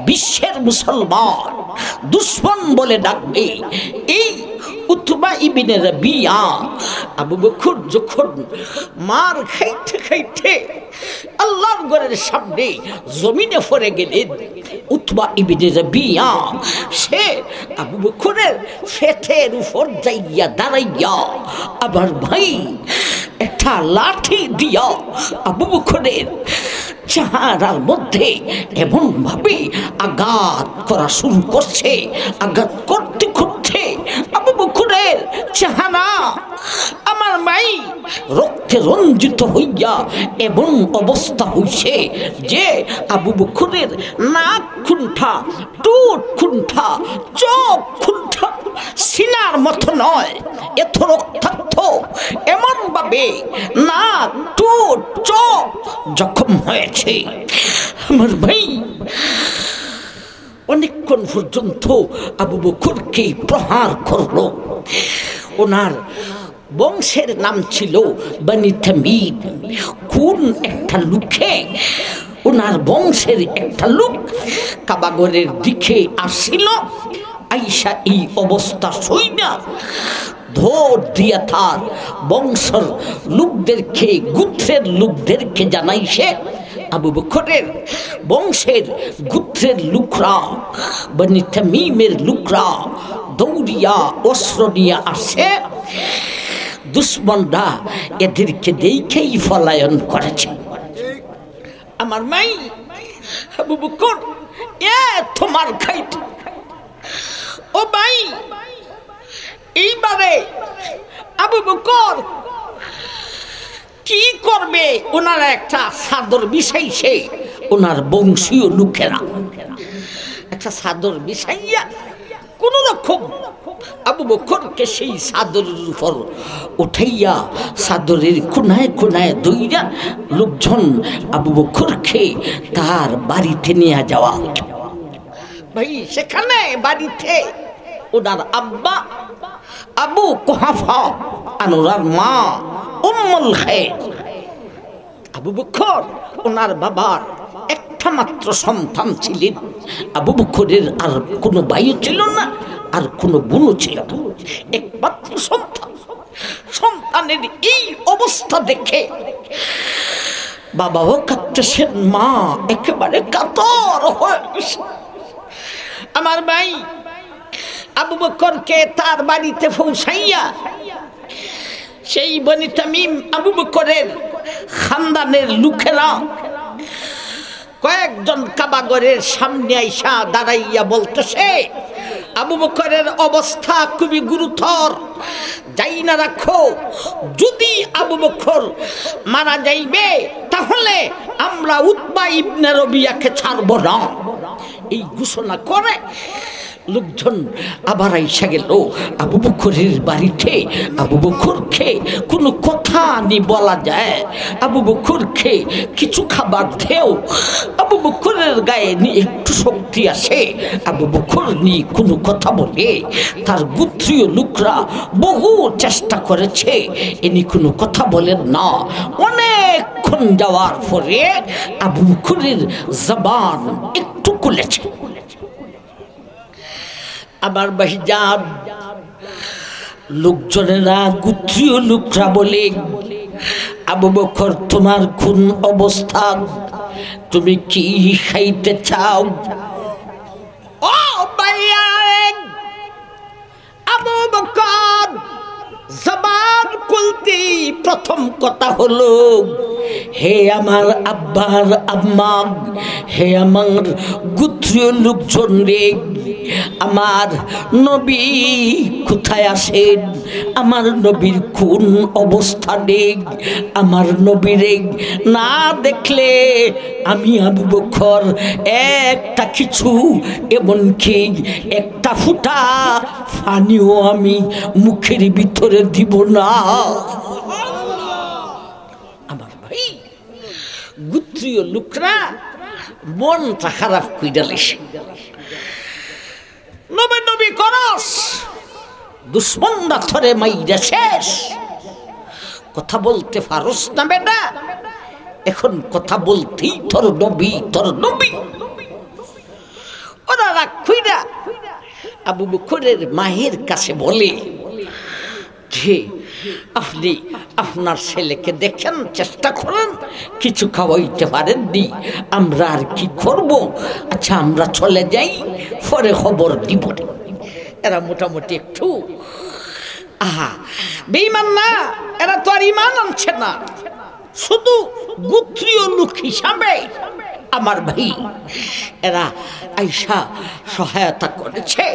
বিশ্বের মুসলমান দুশমন বলে ডাকবে এই উতবা ইবনে রাবিয়া। আবু বকর যখন মার খাইতে খাইতে আল্লাহর ঘরের সামনে জমিনে পড়ে গেলেন, উতবা ইবনে রাবিয়া সে আবু বকরের ফেটের উপর যাইয়া দাঁড়াইয়া আবার ভাই একটা লাঠি দিয়া আবু বকরের চেহারার মধ্যে এমন ভাবে আঘাত করা শুরু করছে। আঘাত করতে করতে আবু বকরের চেহারা আমার মাই রক্তে রঞ্জিত হইয়া এমন অবস্থা হইছে যে আবু বকরের নাক খুন্ঠা, টুট খুন্ঠা, চোখ খুন্ঠা সিনার মতো নয়, এত রক্তাক্ত, এমন ভাবে নাক, টুট, চোখ জখম হয়েছে। আমার ভাই অনেকক্ষণ পর্যন্ত আবু বকরকে প্রহার করলো। ওনার বংশের নাম ছিল বনি তামিম। কোন একটা লোকে, ওনার বংশের একটা লোক কাবাগরের দিকে আসছিল। আইসা এই অবস্থা সইনা ধর দিয়া তার বংশের লোকদেরকে, গোত্রের লোকদেরকে জানাইছে আবু বকরের বংশের গোত্রের লোকরা, বনি তামিমের লোকরা দৌড়িয়া অস্ত্র নিয়ে আসে। দুশমনরা এদেরকে দেখেই পলায়ন করেছে। আমার মাই আবু বকর তোমার খাইতে, ও ভাই এইবারে আবু বকর কি করবে? ওনারা একটা চাদর বিছাইছে, ওনার বংশীয় লোকেরা একটা চাদর বিছাইয়া কোন রকম আবু বকরকে সেই চাদরের উপর উঠাইয়া চাদরের কোনায় কোনায় দইরা লোকজন আবু বকরকে তার বাড়িতে নিয়ে যাওয়া হইল। ভাই সেখানে বাড়িতে ওনার আব্বা আবু কুহাফা আর ওনার মা উম্মুল খায়র। আবু বকর ওনার বাবার একটা মাত্র সন্তান ছিলেন। আবু বকরের আর কোনো ভাইও ছিল না, আর কোনো বোনও ছিল না, একমাত্র সন্তান। সন্তানের এই অবস্থা দেখে বাবাও কাঁদতেছেন, মা একেবারে কাতর হয়ে গেছে। আমার ভাই আবু বকরকে তার বাড়িতে পৌঁছাইয়া সেই বনি তামিম আবু বকরের খানদানের লোকেরা কয়েকজন কাবাগরের সামনে আইসা দাঁড়াইয়া বলতেছে, আবু বকরের অবস্থা খুবই গুরুতর, যাই না রাখো, যদি আবু বকর মারা যাইবে তাহলে আমরা উতবা ইবনে রবিয়াকে ছাড়ব না। এই ঘোষণা করে লোকজন আবার আইসা গেল আবু বকরের বাড়িতে। আবু বকরকে কোনো কথা নি বলা যায়, আবু বকরকে কিছু খাবার দেও, আবু বকরের গায়ে নি একটু শক্তি আসে। আবু বকর নি কোনো কথা বলে, তার গোত্রীয় লোকরা বহু চেষ্টা করেছে, ইনি কোনো কথা বলেন না। অনেকক্ষণ যাওয়ার পরে আবু বকরের জবান একটু খুলেছে। আমার ভাইজান লোকজনেরা গোত্রীয় লোকরা বলে, আবু বকর তোমার কোন অবস্থা, তুমি কি খাইতে চাও? ও ভাইয়া, আবু বকর জবান খুলতে প্রথম কথা হলো, হে আমার আব্বার আম্মা, হে আমার গোত্রীয় লোকজন রে, আমার নবী কোথায় আছেন? আমার নবীর কোন অবস্থা নেই? আমার নবীরে না দেখলে আমি আবু বকর একটা কিছু, এমনকি একটা ফুটা পানিও আমি মুখের ভিতরে দিব না। আমার ভাই গোত্রীয় লোকরা মনটা খারাপ কইরা লেছে, নবী নবী করস, দুশ্মনরা ধরে মাইরা শেষ, কথা বলতে পারস না বেটা, এখন কথা বলতেই তোর নবী, তোর নবী। ওরা রাগ কইরা আবু বকরের মায়ের কাছে বলে যে আপনি আপনার ছেলেকে দেখেন, চেষ্টা করেন, কিছু খাওয়াইতে পারেননি, আমরা আর কি করব, আচ্ছা আমরা চলে যাই, পরে খবর দিব। এরা মোটামুটি একটু বেঈমান না, এরা তো আর ঈমান আনছে না, শুধু গোত্রীয় লোক হিসাবে আমার ভাই এরা আইসা সহায়তা করেছে।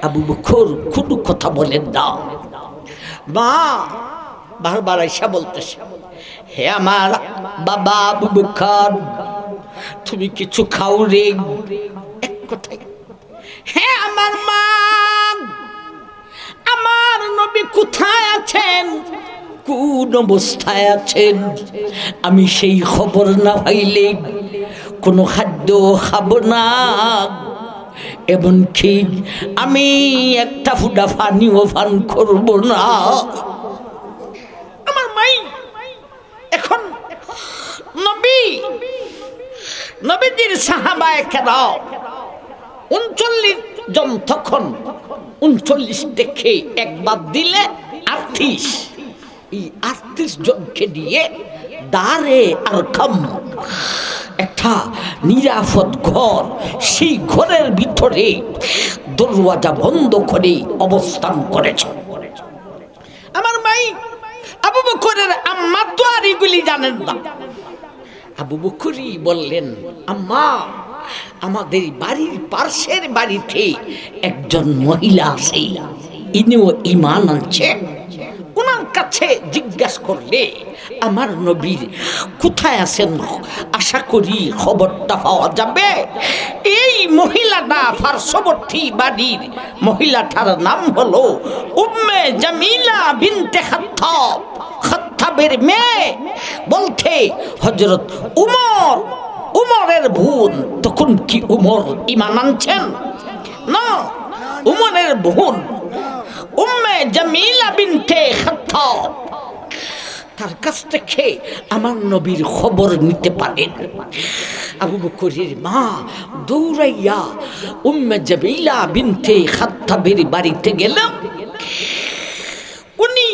আবু বকর কোনো কথা বলেন না, মা বারবার আইসা বলতেছে, হে আমার বাবা আবু বকর তুমি কিছু খাও রে। এক কথায়, হে আমার মা, আমার নবী কোথায় আছেন, কোন অবস্থায় আছেন, আমি সেই খবর না পাইলে কোনো খাদ্য খাব না, এমনকি আমি একটা ফুটা পানিও পান করব না। আমার মাই এখন নবীজির সাহাবায়ে কেরাম 39 জন, তখন 39 দেখে একবার দিলে 38, এই 38 জনকে দিয়ে দারে আরকাম একটা নিরাপদ ঘর, সেই ঘরের ভিতরে দরওয়াজা বন্ধ করে অবস্থান করেছে। আমার ভাই আবু বকরের আম্মা তো আর এগুলি জানেন না। আবু বকরই বললেন, আম্মা আমাদের বাড়ির পাশের বাড়িতে একজন মহিলা আছে, ইনিও ঈমান আনছে, ওনার কাছে জিজ্ঞাসা করলে আমার নবীর কোথায় আছেন আশা করি খবরটা পাওয়া যাবে। এই মহিলাটা পার্শ্ববর্তী বাড়ির মহিলাটার নাম হলো উম্মে জামিলা বিনতে খাত্তাব, খাত্তাবের মেয়ে, বলতে হযরত উমর উমরের বোন। তখন কি উমর ঈমান আনছেন? না, উমরের বোন উম্মে জামিলা বিনতে খাত্তাব তার কাছ থেকে আমার নবীর খবর নিতে পারেন। আবু বকরের মা দৌড়াইয়া উম্মে জামিলা বিনতে খাত্তাবের বাড়িতে গেলেন। উনি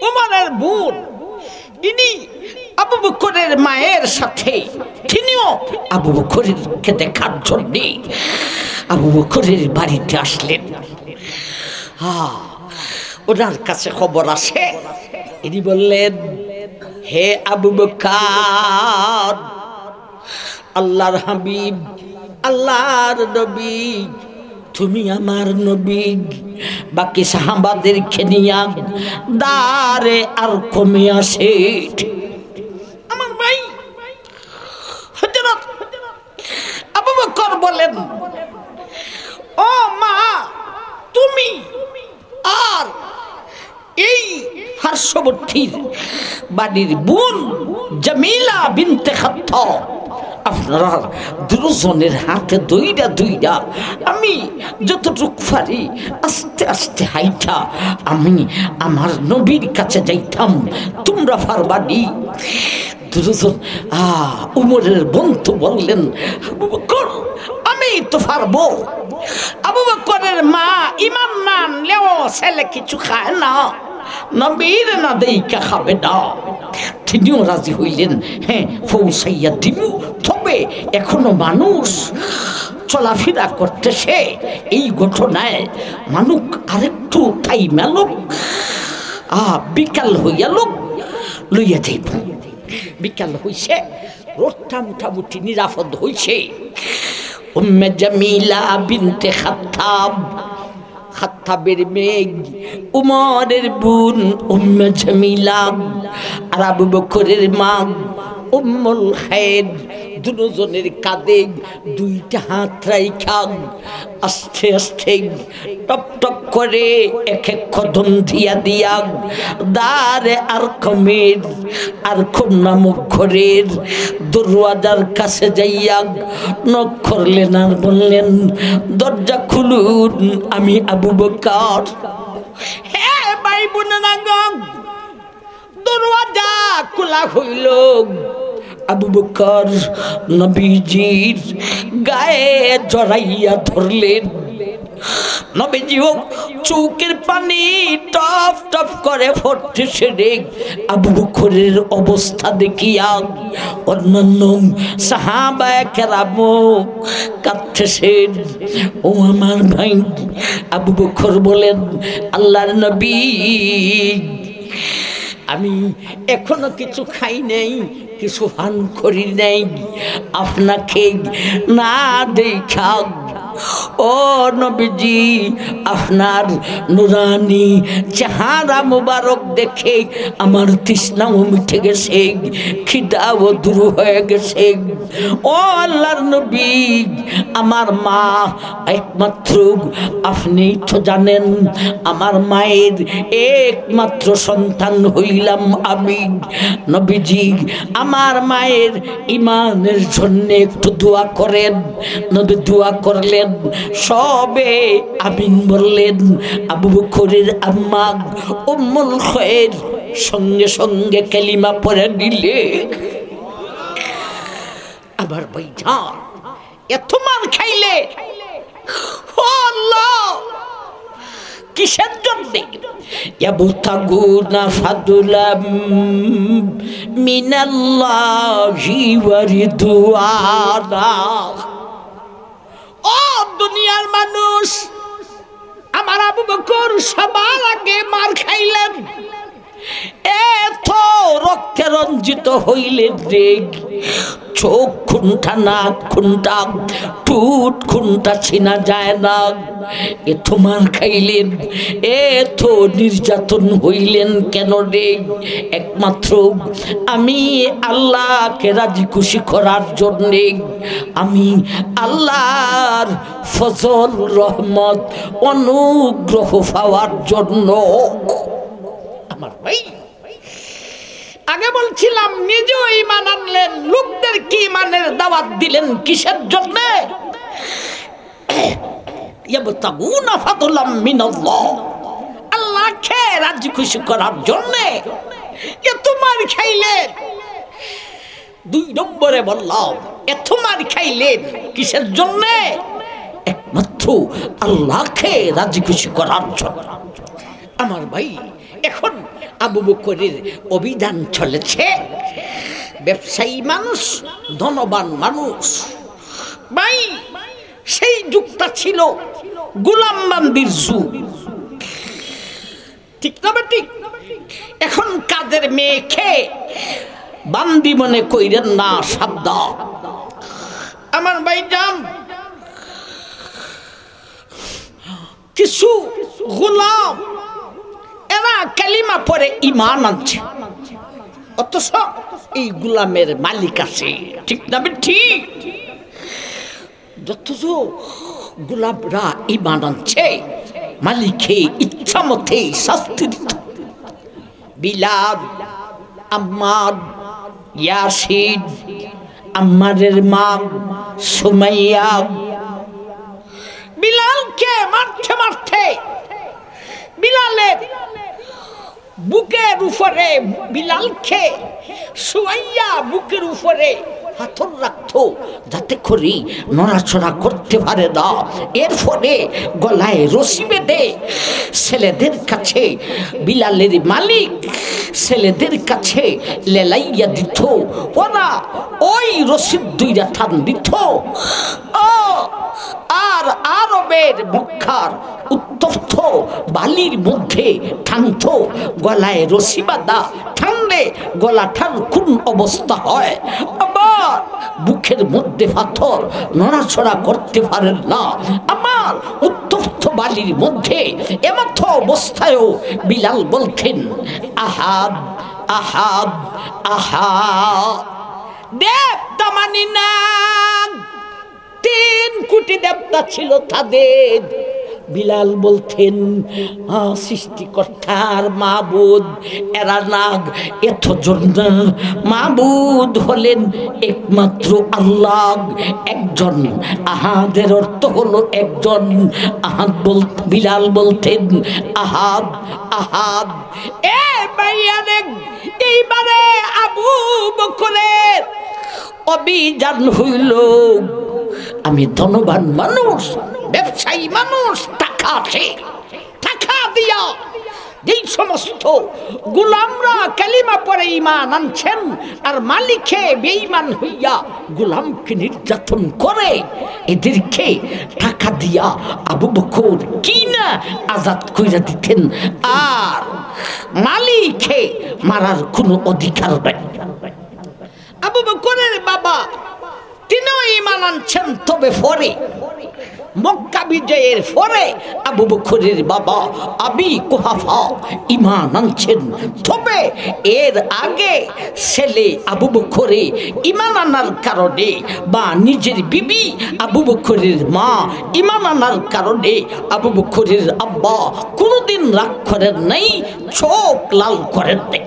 উমরের বোন, ইনি আবু বকরের মায়ের সাথে তিনিও আবু বকরকে দেখার জন্য আবু বকরের বাড়িতে আসলেন। ওনার কাছে খবর আসে, ইনি বললেন, হে আবু বকর, আল্লাহর হাবিব, আল্লাহর নবী, তুমি আমার নবী বাকি সাহাবাদেরকে নিয়া দারে আর কমে আসে। আমার ভাই হযরত আবু বকর বলেন, ও মা, তুমি আর এই পার্শ্ববর্তীর বাড়ির বোন জামিলা বিনতে খাত্তাব আপনারা দুজনের হাতে দইরা দইরা আমি যতটুকু পারি আস্তে আস্তে হাইটা আমি আমার নবীর কাছে যাইতাম, তোমরা পারবানি? দুজন উমরের বন্ধু বললেন, আবু বকর, আমি তো পারবো। আবু বকরের মা ঈমান না আনলেও ছেলে কিছু খায় না, নবীর না দেইকা খাবে না। তিনিও রাজি হইলেন, হ্যাঁ পৌঁছাইয়া দিব, তবে এখনো মানুষ চলাফেরা করতেছে, এই ঘটনায় মানুষ আরেকটু তাই মেলক, বিকাল হইয়া লোক লইয়া যাইব। বিকাল হইছে, রোডটা মোটামুটি নিরাপদ হইছে। উম্মে জামিলা বিনতে খাত্তাব, খাত্তাবের মেয়ে, উমরের বোন উম্মে জামিলা, আর আবু বকরের মা উম্মুল খায়ের, দুজনের কাঁধে দুইটা হাত রাইখা আস্তে আস্তে টপ টপ করে এক এক কদম দিয়া দিয়া দারে আর কমের আর খুব নামক ঘরের দরওয়াজার কাছে যাইয়া নক করলেন আর বললেন, দরজা খুলুন, আমি আবু বকর। হ্যাঁ ভাই বোনেরা, দরওয়াজা খোলা হইল। আবু বকর নবীজির গায়ে জড়াইয়া ধরলেন। নবীজিও চোখের পানি টপ টপ করে পড়তেছে। আবু বকরের অবস্থা দেখিয়া অন্যান্য সাহাবায়ে কেরাম কাঁদতেছেন। ও আমার ভাই, আবু বকর বলেন, আল্লাহর নবী, আমি এখনো কিছু খাই নাই, কিছু পান করি নাই, আপনাকে না দেখা ও নবীজি আপনার নুরানি চেহারা মুবারক দেখে আমার তৃষ্ণাও মিটে গেছে, খিদাও দূর হয়ে গেছে। ও আল্লাহর নবী, আমার মা একমাত্র, আপনি তো জানেন আমার মায়ের একমাত্র সন্তান হইলাম আমি। নবীজি আমার মায়ের ইমানের জন্য একটু দোয়া করেন। নবী দোয়া করলেন, সবে আমিন বললেন। আবু বকরের আম্মা উম্মুল খায়ের সঙ্গে সঙ্গে কালিমা পড়ে নিলে। আবার ভাইজান, এত মার খাইলে আল্লাহ কিসের জন্যে? ইয়াবতাগুনা ফাদুলাম মিনাল্লাহি ওয়া রিদওয়ানা। ও দুনিয়ার মানুষ, আমার আবু বকর সবার আগে মার খাইলেন, এত রক্তে রঞ্জিত হইলেন রে, চোখ খুন্টা, নাক খুন্টা, টুট খুন্টা ছিনা যায় না, এত মার খাইলেন, এত নির্যাতন হইলেন কেন রে? একমাত্র আমি আল্লাহকে রাজি খুশি করার জন্যে, আমি আল্লাহর ফজল রহমত অনুগ্রহ পাওয়ার জন্য। আমার ভাই, আগে বলছিলাম নিজেও ঈমান আনলেন, লোকদের কি ঈমানের দাওয়াত দিলেন কিসের জন্য? ইয়াবতাগুনা ফাদলাম মিনাল্লাহ, আল্লাহকে রাজি খুশি করার জন্য। এত মার খাইলেন, 2 নম্বরে বললাম এত মার খাইলেন কিসের জন্য? একমাত্র আল্লাহকে রাজি খুশি করার জন্য। আমার ভাই, এখন আবু বকরের অভিযান চলেছে, ব্যবসায়ী মানুষ, ধনবান মানুষ। ভাই, সেই যুগটা ছিল গোলামবান্দির যুগ, ঠিক না ঠিক? এখন কাদের মেয়েকে বান্দি মনে কইরেন না, সাবধান। আমার ভাই জান, কিছু গোলাম এরা কালিমা পরে ঈমান আনছে, অথচ এই গোলামের মালিক আছে, ঠিক না ঠিক? যত গোলামরা ঈমান আনছে, মালিকে ইচ্ছা মতে শাস্তি দিত। বিলাল, আম্মার, ইয়াসির, আম্মারের মা সুমাইয়া বিলালকে মারতে মারতে বিলালের বুকের উপরে, বিলালকে সুমাইয়া বুকের উপরে হাতর রাখতো যাতে করে নড়াচড়া করতে পারে না। এর ফলে গলায় রশি বেঁধে ছেলেদের কাছে, বিলালের মালিক ছেলেদের কাছে লেলাইয়া দিত। ওরা ওই রশিদ 2টা টান দিত, আর আরবের মক্কার উত্তপ্ত বালির মধ্যে টানত। গলায় রশি বাঁধা, টানলে গলাটার কোন অবস্থা হয়, আবার বুকের মধ্যে পাথর, নড়াচড়া করতে পারেন না। আমার উত্তপ্ত বালির মধ্যে এমত অবস্থায়ও বিলাল বলতেন, আহাদ আহাদ আহাদ। দেবতা মানি না, 3 কোটি দেবতা ছিল তাদের। বিলাল বলতেন, সৃষ্টিকর্তার মাবুদ এরা নাগ, এত জন্য মাবুদ হলেন একমাত্র আল্লাহ, একজন। আহাদের অর্থ হলো একজন। আহাদ বিলাল বলতেন, আহাদ আহাদ। এইবারে আবু বকরের অভিযান হইল। আমি ধনবান মানুষ, ব্যবসায়ী মানুষ, টাকা আছে, টাকা দিয়া যেই সমস্ত গোলামরা কালিমা পরে ঈমান আনছেন আর মালিকে বেঈমান হইয়া গোলামকে নির্যাতন করে, এদেরকে টাকা দিয়া আবু বকর কিনা আজাদ কইরা দিতেন, আর মালিকে মারার কোনো অধিকার নাই। আবু বকরের বাবা তিনিও ঈমান আনছেন, তবে পরে মক্কা বিজয়ের পরে আবু বকরের বাবা আবি কুহাফা ঈমান আনছেন। তবে এর আগে ছেলে আবু বকরে ঈমান আনার কারণে বা নিজের বিবি আবু বকরের মা ঈমান আনার কারণে আবু বকরের আব্বা কোনোদিন রাগ করেন নাই, চোখ লাল করেন নাই।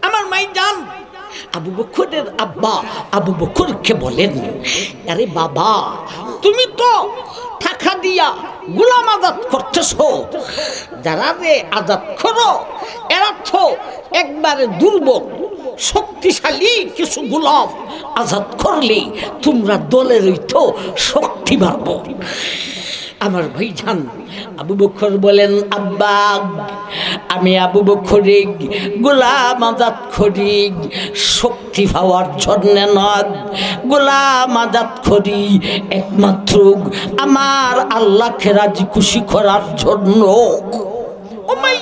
আমার মাই জান, আবু বকরের আব্বা আবু বকরকে বলেন, আরে বাবা, তুমি তো টাকা দিয়া গোলাম আজাদ করতেছো, যারা রে আজাদ করো এরা তো একবারে দুর্বল, শক্তিশালী কিছু গোলাম আজাদ করলে তোমরা দলেরই তো শক্তি বাড়বো। আমার ভাইজান আবু বকর বলেন, আব্বা, আমি আবু বকরে গোলাম আজাদ করি শক্তি পাওয়ার জন্য নয়, গোলাম আজাদ করি একমাত্র আমার আল্লাহকে রাজি খুশি করার জন্য। ও মাই,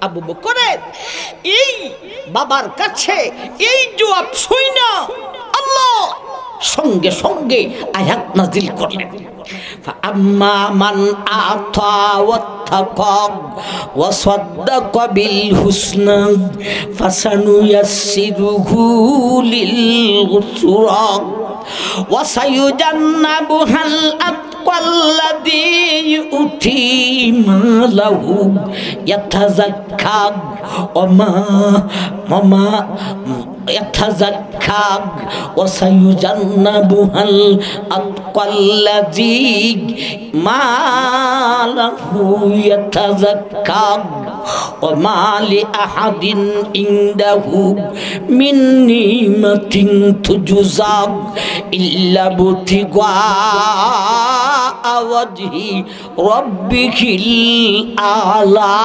আবু বকরের এই বাবার কাছে এই জবাব শুইনা আল্লাহ সঙ্গে সঙ্গে আয়াত নাজিল করলেন, فأما من أعطى واتقى وصدق بالحسنى فسنيسره لليسرى وسيجنبها الأتقى কাল্লাযী ইউতি মালাহু ইয়াতাযাক্কা ওমা ইয়াতাযাক্কা ওয়া সায়ুজান্নাবুহাল আতকাল্লাযী মালাহু ইয়াতাযাক্কা ওমা লিআহাদিন ইনদাহু মিন নিমাতিন তুজজা ইল্লা বুতিগা ওয়াজহি রাব্বিকিল আলা।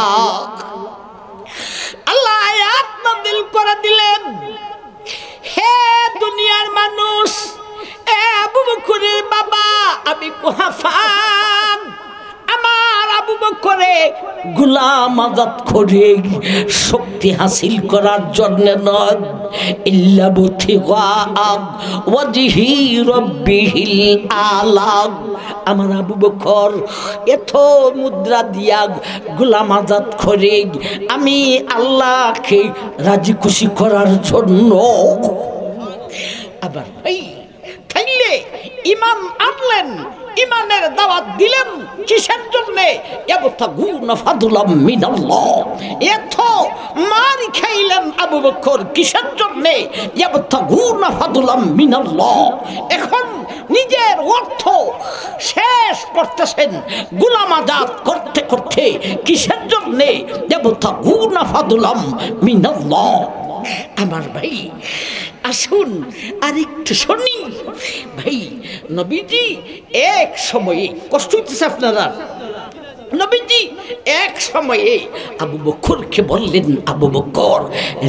আল্লাহ আয়াত নাযিল করে দিলেন, হে দুনিয়ার মানুষ, এ আবু বকরের বাবা আমি কুহাফা, আমার আবু বকরে গোলাম আজাদ করে শক্তি হাসিল করার জন্য নয়, ইল্লা বুতিগা ওয়াজহি রাব্বিহিল আলা। আমার আবু বকর এত মুদ্রা দিয়া গোলাম আজাদ করে আমি আল্লাহকে রাজি খুশি করার জন্য। আবার এই তাইলে ইমান আনলেন, ইমানের দাওয়াত দিলেন কিসের জন্য? ইয়াবতাগুনা ফাদলাম মিনাল্লাহ। এত মার খাইলেন আবু বকর কিসের জন্য? ইয়াবতাগুনা ফাদলাম মিনাল্লাহ। এখন নিজের অর্থ শেষ করতেছেন গোলাম আজাদ করতে করতে, কিসের জন্য? ইয়াবতাগুনা ফাদলাম মিনাল্লাহ। আমার ভাই আসুন আরেকটু শুনি ভাই। নবীজি এক সময়ে, কষ্ট হইতেছে আপনারা, নবীজি এক সময়ে আবু বকরকে বললেন, আবু বকর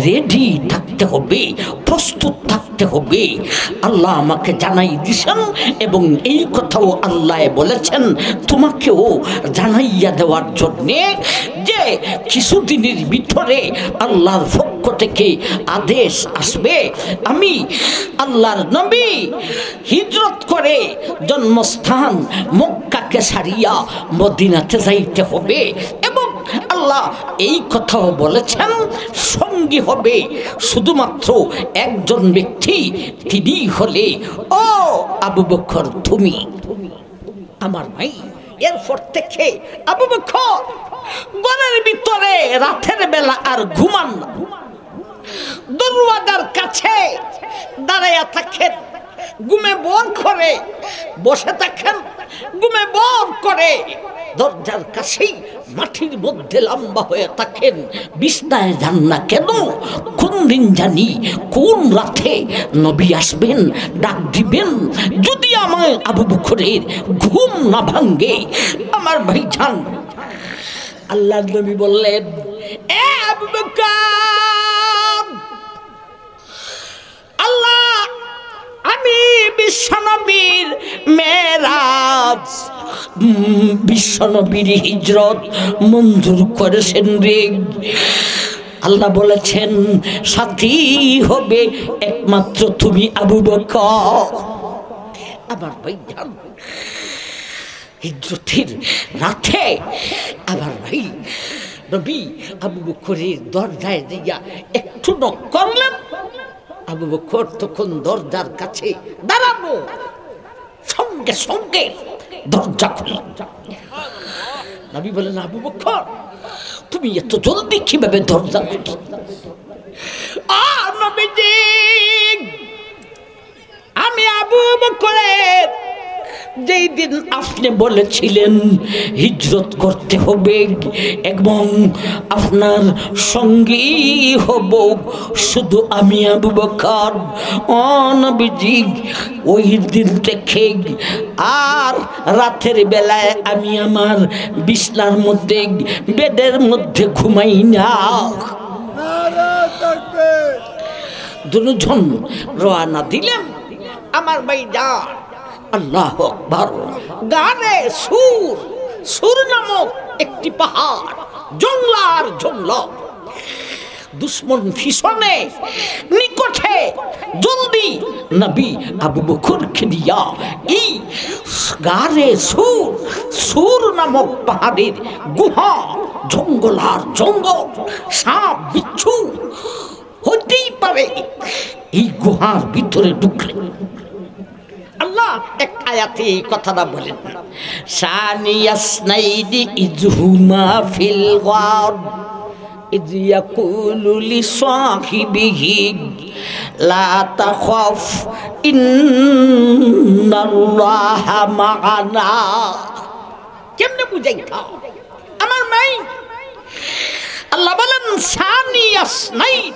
রেডি থাকতে হবে, প্রস্তুত থাকতে হবে। আল্লাহ আমাকে জানাই দিয়েছেন এবং এই কথাও আল্লাহ বলেছেন তোমাকেও জানাইয়া দেওয়ার জন্যে যে কিছুদিনের ভিতরে আল্লাহর পক্ষ থেকে আদেশ আসবে। আমি আল্লাহর নবী হিজরত করে জন্মস্থান মক্কাকে ছাড়িয়া মদিনাতে যাইতে হবে এবং আল্লাহ এই কথাও বলেছেন সঙ্গী হবে শুধুমাত্র একজন ব্যক্তি, তিনি হলে ও আবু বকর তুমি। আমার ভাই এরপর থেকে আবু বকর ঘরের ভিতরে রাতের বেলা আর ঘুমান না, দরওয়াজার কাছে দাঁড়াইয়া থাকেন, ঘুমে বর করে বসে থাকেন, ঘুমে বর করে দরজার কাছেই মাটির মধ্যে লম্বা হয়ে থাকেন, বিছনায় যান না কেন? কোন দিন জানি কোন রাতে নবী আসবেন, ডাক দিবেন। যদি আমার আবু বকরের ঘুম না ভাঙ্গে, আমার ভাইজান আল্লাহর নবী বললেন, এ আবু বকর, আল্লাহ আমি বিশ্বনবীর মেরাজ, বিশ্বনবীর হিজরত মঞ্জুর করেছেন রে। আল্লাহ বলেছেন সাথী হবে একমাত্র তুমি আবু বকর। আবার ভাইজান হিজরতের রাতে আবার ভাই নবী আবু বকরের দরজায় দিয়া একটু নক করলেন। আবু বকর তখন দরজার কাছে দাঁড়ানো, সঙ্গে সঙ্গে দরজা খুললেন। নবী বলেন, আবু বকর তুমি এত জলদি কিভাবে দরজা খুললে? নবীজি আমি আবু বকরের যেই দিন আপনি বলেছিলেন হিজরত করতে হবে এবং আপনার সঙ্গী হব শুধু আমি আবু বকর, ও নবীজি ওই দিন থেকে আর রাতের বেলায় আমি আমার বিছনার মধ্যে বেডের মধ্যে ঘুমাই না। দুজন রওনা দিলেন। আমার ভাইজান আল্লাহু আকবার, গানে সুর, সুর নামক একটি পাহাড়, জংলার জংলা, দুশ্মন ফিসনে নিকটে জলদি নবী আবু বকরকে দিয়া এই গারে সুর, সুর নামক পাহাড়ের গুহা, জঙ্গল আর জঙ্গল, সাপ বিচ্ছু হতেই পারে, এই গুহার ভিতরে ঢুকলেন। আল্লাহ এক আয়াতে এই কথাটা বলেন, সানিয়াসনাইদি ইজহুমা ফিল গার ইয ইয়াকুলু লিসাহিবিহি লা তাখাফ ইন্নাল্লাহা মা'ানা। কেমনে বুঝাইতা আমার মাই? আল্লাহ বলেন সানিয়াসনাইদ,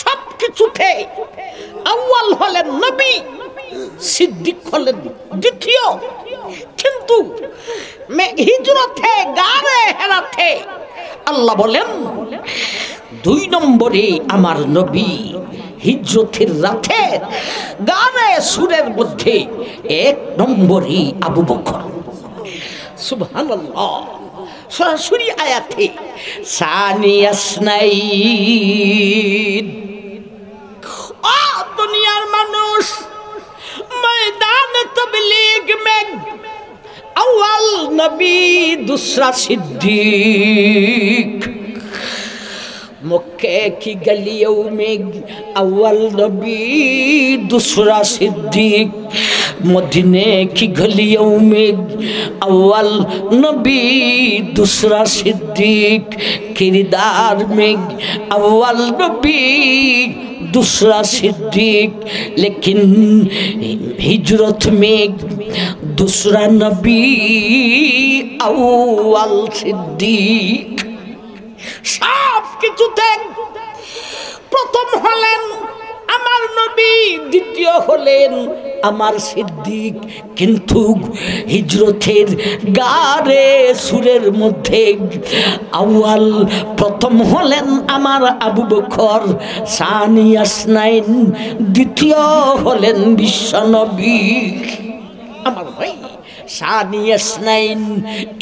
সবকিছুতে আউয়াল হলেন নবী, সিদ্দিক হলেন দ্বিতীয়, কিন্তু হিজরতে গারে হেরাতে আল্লাহ বলেন 2 নম্বরে আমার নবী, হিজরতের রাতে গারে সুরের মধ্যে 1 নম্বরে আবু বকর। সুবহানাল্লাহ। সরাসরি আয়াতে সানিয়াসনাইদ। ও দুনিয়ার মানুষ, ময়দানে তবলীগ মে আউয়াল নবী, दूसरा सिद्दीक। मक्के की गलियों में अव्वल नबी, दूसरा सिद्दीक। मदीने की गलियों में अव्वल नबी, दूसरा सिद्दीक। किरदार में अव्वल नबी, दूसरा सिद्दीक। लेकिन हिजरत में दूसरा नबी, अव्वल सिद्दीक। সব কিছুতে প্রথম হলেন আমার নবী, দ্বিতীয় হলেন আমার সিদ্দিক। কিন্তু হিজরতের গারে সুরের মধ্যে আউয়াল প্রথম হলেন আমার আবু বকর, সানিয়াসনাইন দ্বিতীয় হলেন বিশ্বনবী। আমার ভাই সানিয়াসনাইন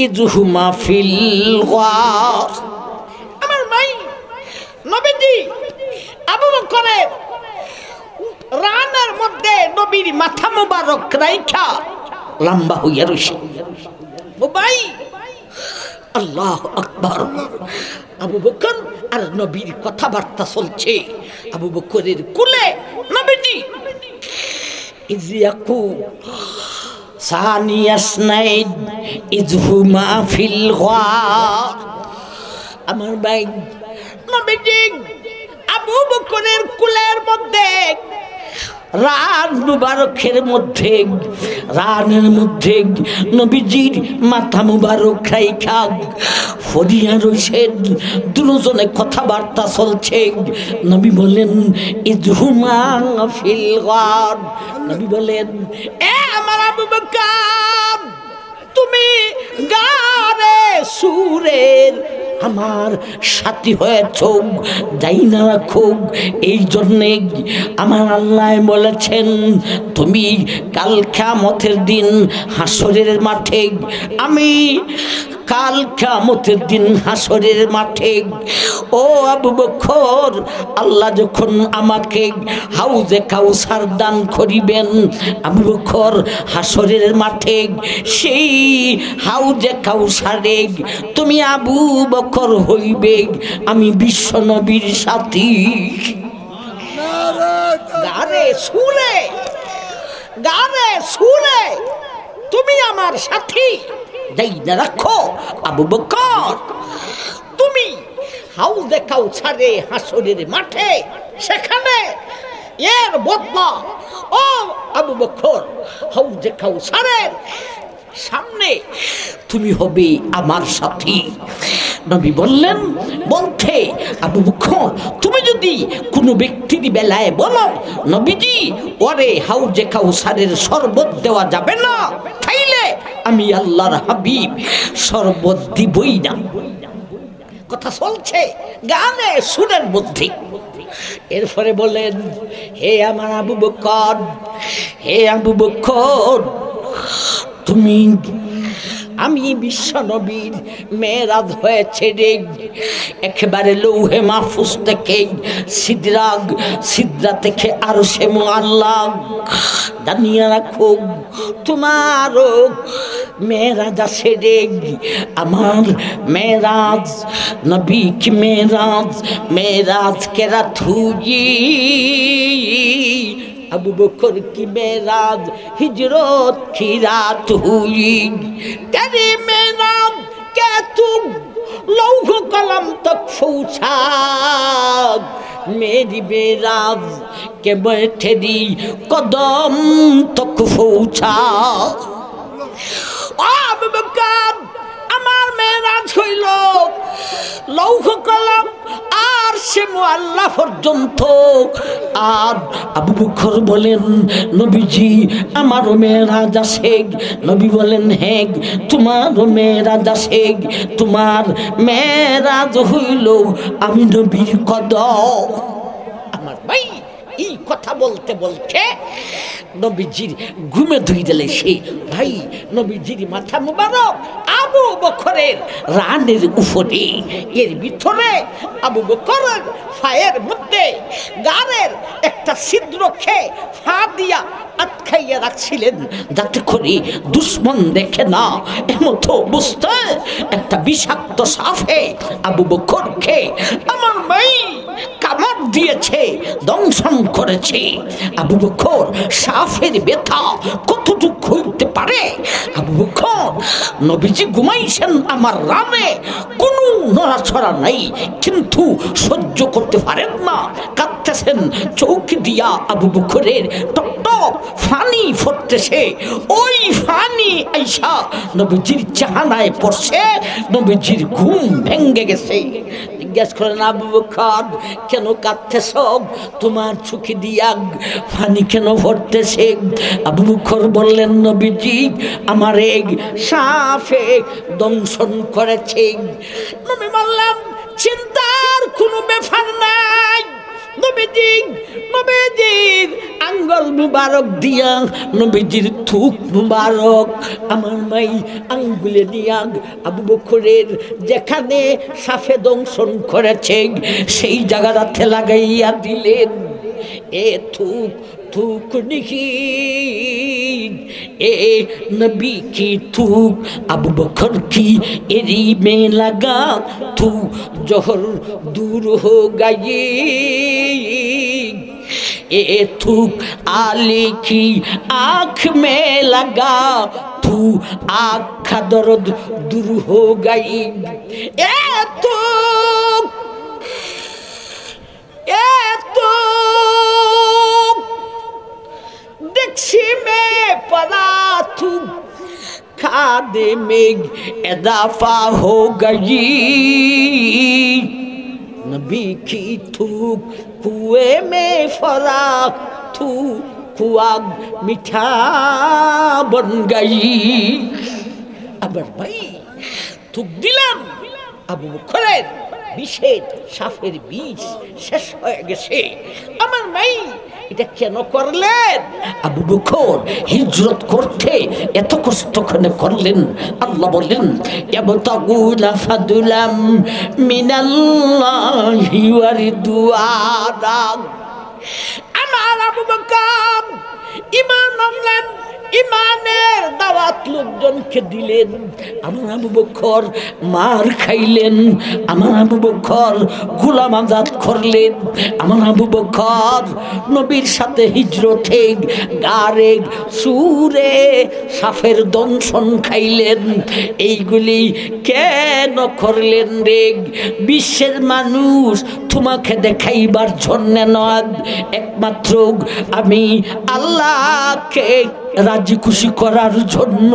ইজহুমা ফিল গার। আমার ভাই নবীজি আবু বকরের রানের মধ্যে নবীর মাথা মুবারক রাইখা লম্বা হইয়া রইছে। ও ভাই আল্লাহু আকবার। আবু বকর আর নবীর কথাবার্তা চলছে। আবু বকরের কুলে নবীজি ইজিয়াকু সানিয়াসনাইদ ইজহুমা ফিল গার। আমার ভাই নবীজি আবু বকরের কুলের মধ্যে রান মুবারকের মধ্যে, রানের মধ্যে নবীজির মাথা মুবারক রাইখা ফরিয়া রইছেন। দুজনে কথাবার্তা চলছে। নবী বলেন ইজহুমা ফিল গার। নবী বলেন এ আমার আবু বকর, তুমি গারে সুরের আমার সাথী হয়েছ, যাই না রাখো। এই জন্যে আমার আল্লাহ বলেছেন তুমি কাল কিয়ামতের দিন হাসরের মাঠে, আমি কাল কিয়ামতের দিন হাসরের মাঠে, ও আবু বকর, আল্লাহ যখন আমাকে হাউজে কাউসার দান করিবেন, আবু বকর হাসরের মাঠে সেই হাউজে কাউসারে তুমি আবু বকর হইবে, আমি বিশ্বনবীর সাথী। গারে সুরে, গারে সুরে তুমি আমার সাথী, যাই না রাখো আবু বকর, তুমি হাউজে কাউসারে হাসরের মাঠে, সেখানে এর বদলা ও আবু বকর হাউজে কাউসারের সামনে তুমি হবে আমার সাথী। নবী বললেন, বলতে আবু বকর তুমি যদি কোনো ব্যক্তির বেলায় বলো নবীজি ওরে হাউজে কাউসারের শরবত দেওয়া যাবে না, তাইলে আমি আল্লাহর হাবিব শরবত দিবই না। কথা চলছে গানে সুরের মধ্যে। এরপরে বলেন হে আমার আবু বকর, হে আবু বকর, তুমি আমি বিশ্বনবীর মেরাজ হয়েছে রে, একেবারে লৌহে মাহফুজ থেকে সিদরা থেকে আরশে মুআল্লা, জানিয়ে রাখো তোমারও মেরাজ আছে রে। আমার মেরাজ নবী কি মেরাজ, মেরাজ কে রাত হুই আবু বকর কি মেরাজ হিজরত কি রাত হুই, তেরি মেরাজ কে তুম লৌহ কলম তক পৌঁছা, मेरी मेराज के बैठेरी कदम तक पहुँचा। আবু বকর আমার মেরাজ হইল লৌহ কলম আর সে মুআল্লা পর্যন্ত। আর আবু বকর বলেন নবীজি আমারও মেরাজ আছে। নবী বলেন হ্যাঁ তোমারও মেরাজ আছে, তোমার মেরাজ হইল আমি নবীর কদম। আমার ভাই এই কথা বলতে বলতে নবীজির ঘুমে ধুই দিলে সে ভাই নবীজির মাথা মুবারক আবু বকরের রানের উপরে, এর ভিতরে আবু বকরের ফায়ের মধ্যে গারের একটা ছিদ্র খেয়ে ফা দিয়া আটকাইয়া রাখছিলেন যাতে করে দুশ্মন দেখে না। এমতো বুঝতে একটা বিষাক্ত সাপে আবু বকরকে আমার ভাই কামড় দিয়েছে, দংশন করেছে। আবু বকর সাপের ব্যথা কতটুকু হইতে পারে? আবু বকর নবীজি ঘুমাইছেন আমার রানে, কোনো নড়াছড়া নাই, কিন্তু সহ্য করতে পারেন না, কাঁদতেছেন। চৌকি দিয়া আবু বকরের টপ টপ ফানি ফুটতেছে, ওই ফানি আইসা নবীজির চাহানায় পড়ছে, নবীজির ঘুম ভেঙ্গে গেছে। জিজ্ঞেস করেন আবু বকর কেন কাঁদতেছ? তোমার চোখে দিয়া ফানি কেন ফুটতেছে? আবু বকর বললেন নবীজি আমার এক সাপে দংশন করেছে। নবী বললাম চিন্তার কোনো ব্যাপার নাই। নবীজির আঙ্গুল মুবারক দিয়া, নবীজির থুক মুবারক আমার মাই আঙ্গুলে দিয়া আবু বকরের যেখানে সাপে দংশন করেছে সেই জায়গাটাতে লাগাইয়া দিলেন। এ থুক थूक नहीं ए नबी की थूक अबू बकर की एरी में लगा तू जोहर दूर हो गई ए थूक आली की आँख में लगा तू आँख का दर्द दूर हो गई ए थूक दक्षी में पड़ा तू खादे में इजाफा हो गई नबी की थूक कुएं में फरा तू कुआं मीठा बन गई अबर भाई थूक दिलाम আবু বকরের বিষের সাপের বিষ শেষ হয়ে গেছে। আমার ভাই এটা কেন করলেন? আবু বকর হিজরত করতে এত কষ্ট কেন করলেন? আল্লাহ বলেন ইয়াবতাগুনা ফাদুলাম মিনাল্লাহি ওয়া রিদওয়ানা। আমার আবু বকর ঈমান আনলেন, ইমানের দাওয়াত লোকজনকে দিলেন। আমার আবু বকর মার খাইলেন, আমার আবু বকর গোলাম আজাদ করলেন, আমার আবু বকর নবীর সাথে হিজরতে গারে সুরে সাফের দংশন খাইলেন। এইগুলি কেন করলেন রে? বিশ্বের মানুষ তোমাকে দেখাইবার জন্য নয়, একমাত্র আমি আল্লাহকে রাজি খুশি করার জন্য।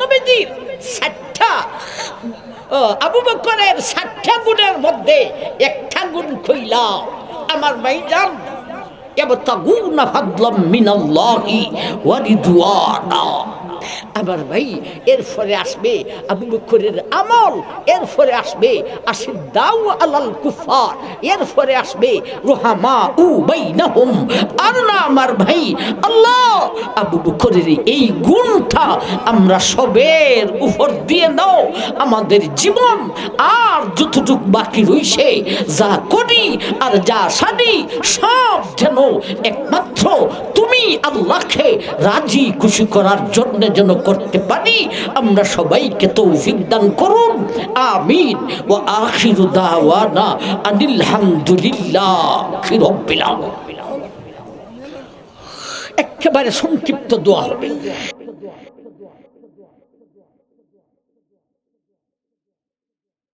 নবীজির 60টা আবু বকরের 60টা গুণের মধ্যে একটা গুণ কইলা আমার ভাইজান ইয়াবতাগুনা ফাদলাম মিনাল্লাহি ওয়া রিদওয়ানা। আমার ভাই এরপরে আসবে আবু বকরের আমল, এরপরে আসবে আশিদ্দাউ আলাল কুফার, এরপরে আসবে রুহামা উ বাইনাহুম। আর না আমার ভাই আল্লাহ আবু বকরের এই গুণটা আমরা সবের উপর দিয়ে দাও। আমাদের জীবন আর যতটুকু বাকি রইছে, যা করি আর যা সাদি সব যেন একমাত্র তুমি আল্লাহকে রাজি খুশি করার জন্য যেন করতে পারি। আমরা সবাইকে তৌফিক দান করুন, আমিন। ওয়া আখিরু দাওয়ানা আনিল হামদুলিল্লাহি রাব্বিল আলামিন। একেবারে সংক্ষিপ্ত দোয়া হবে।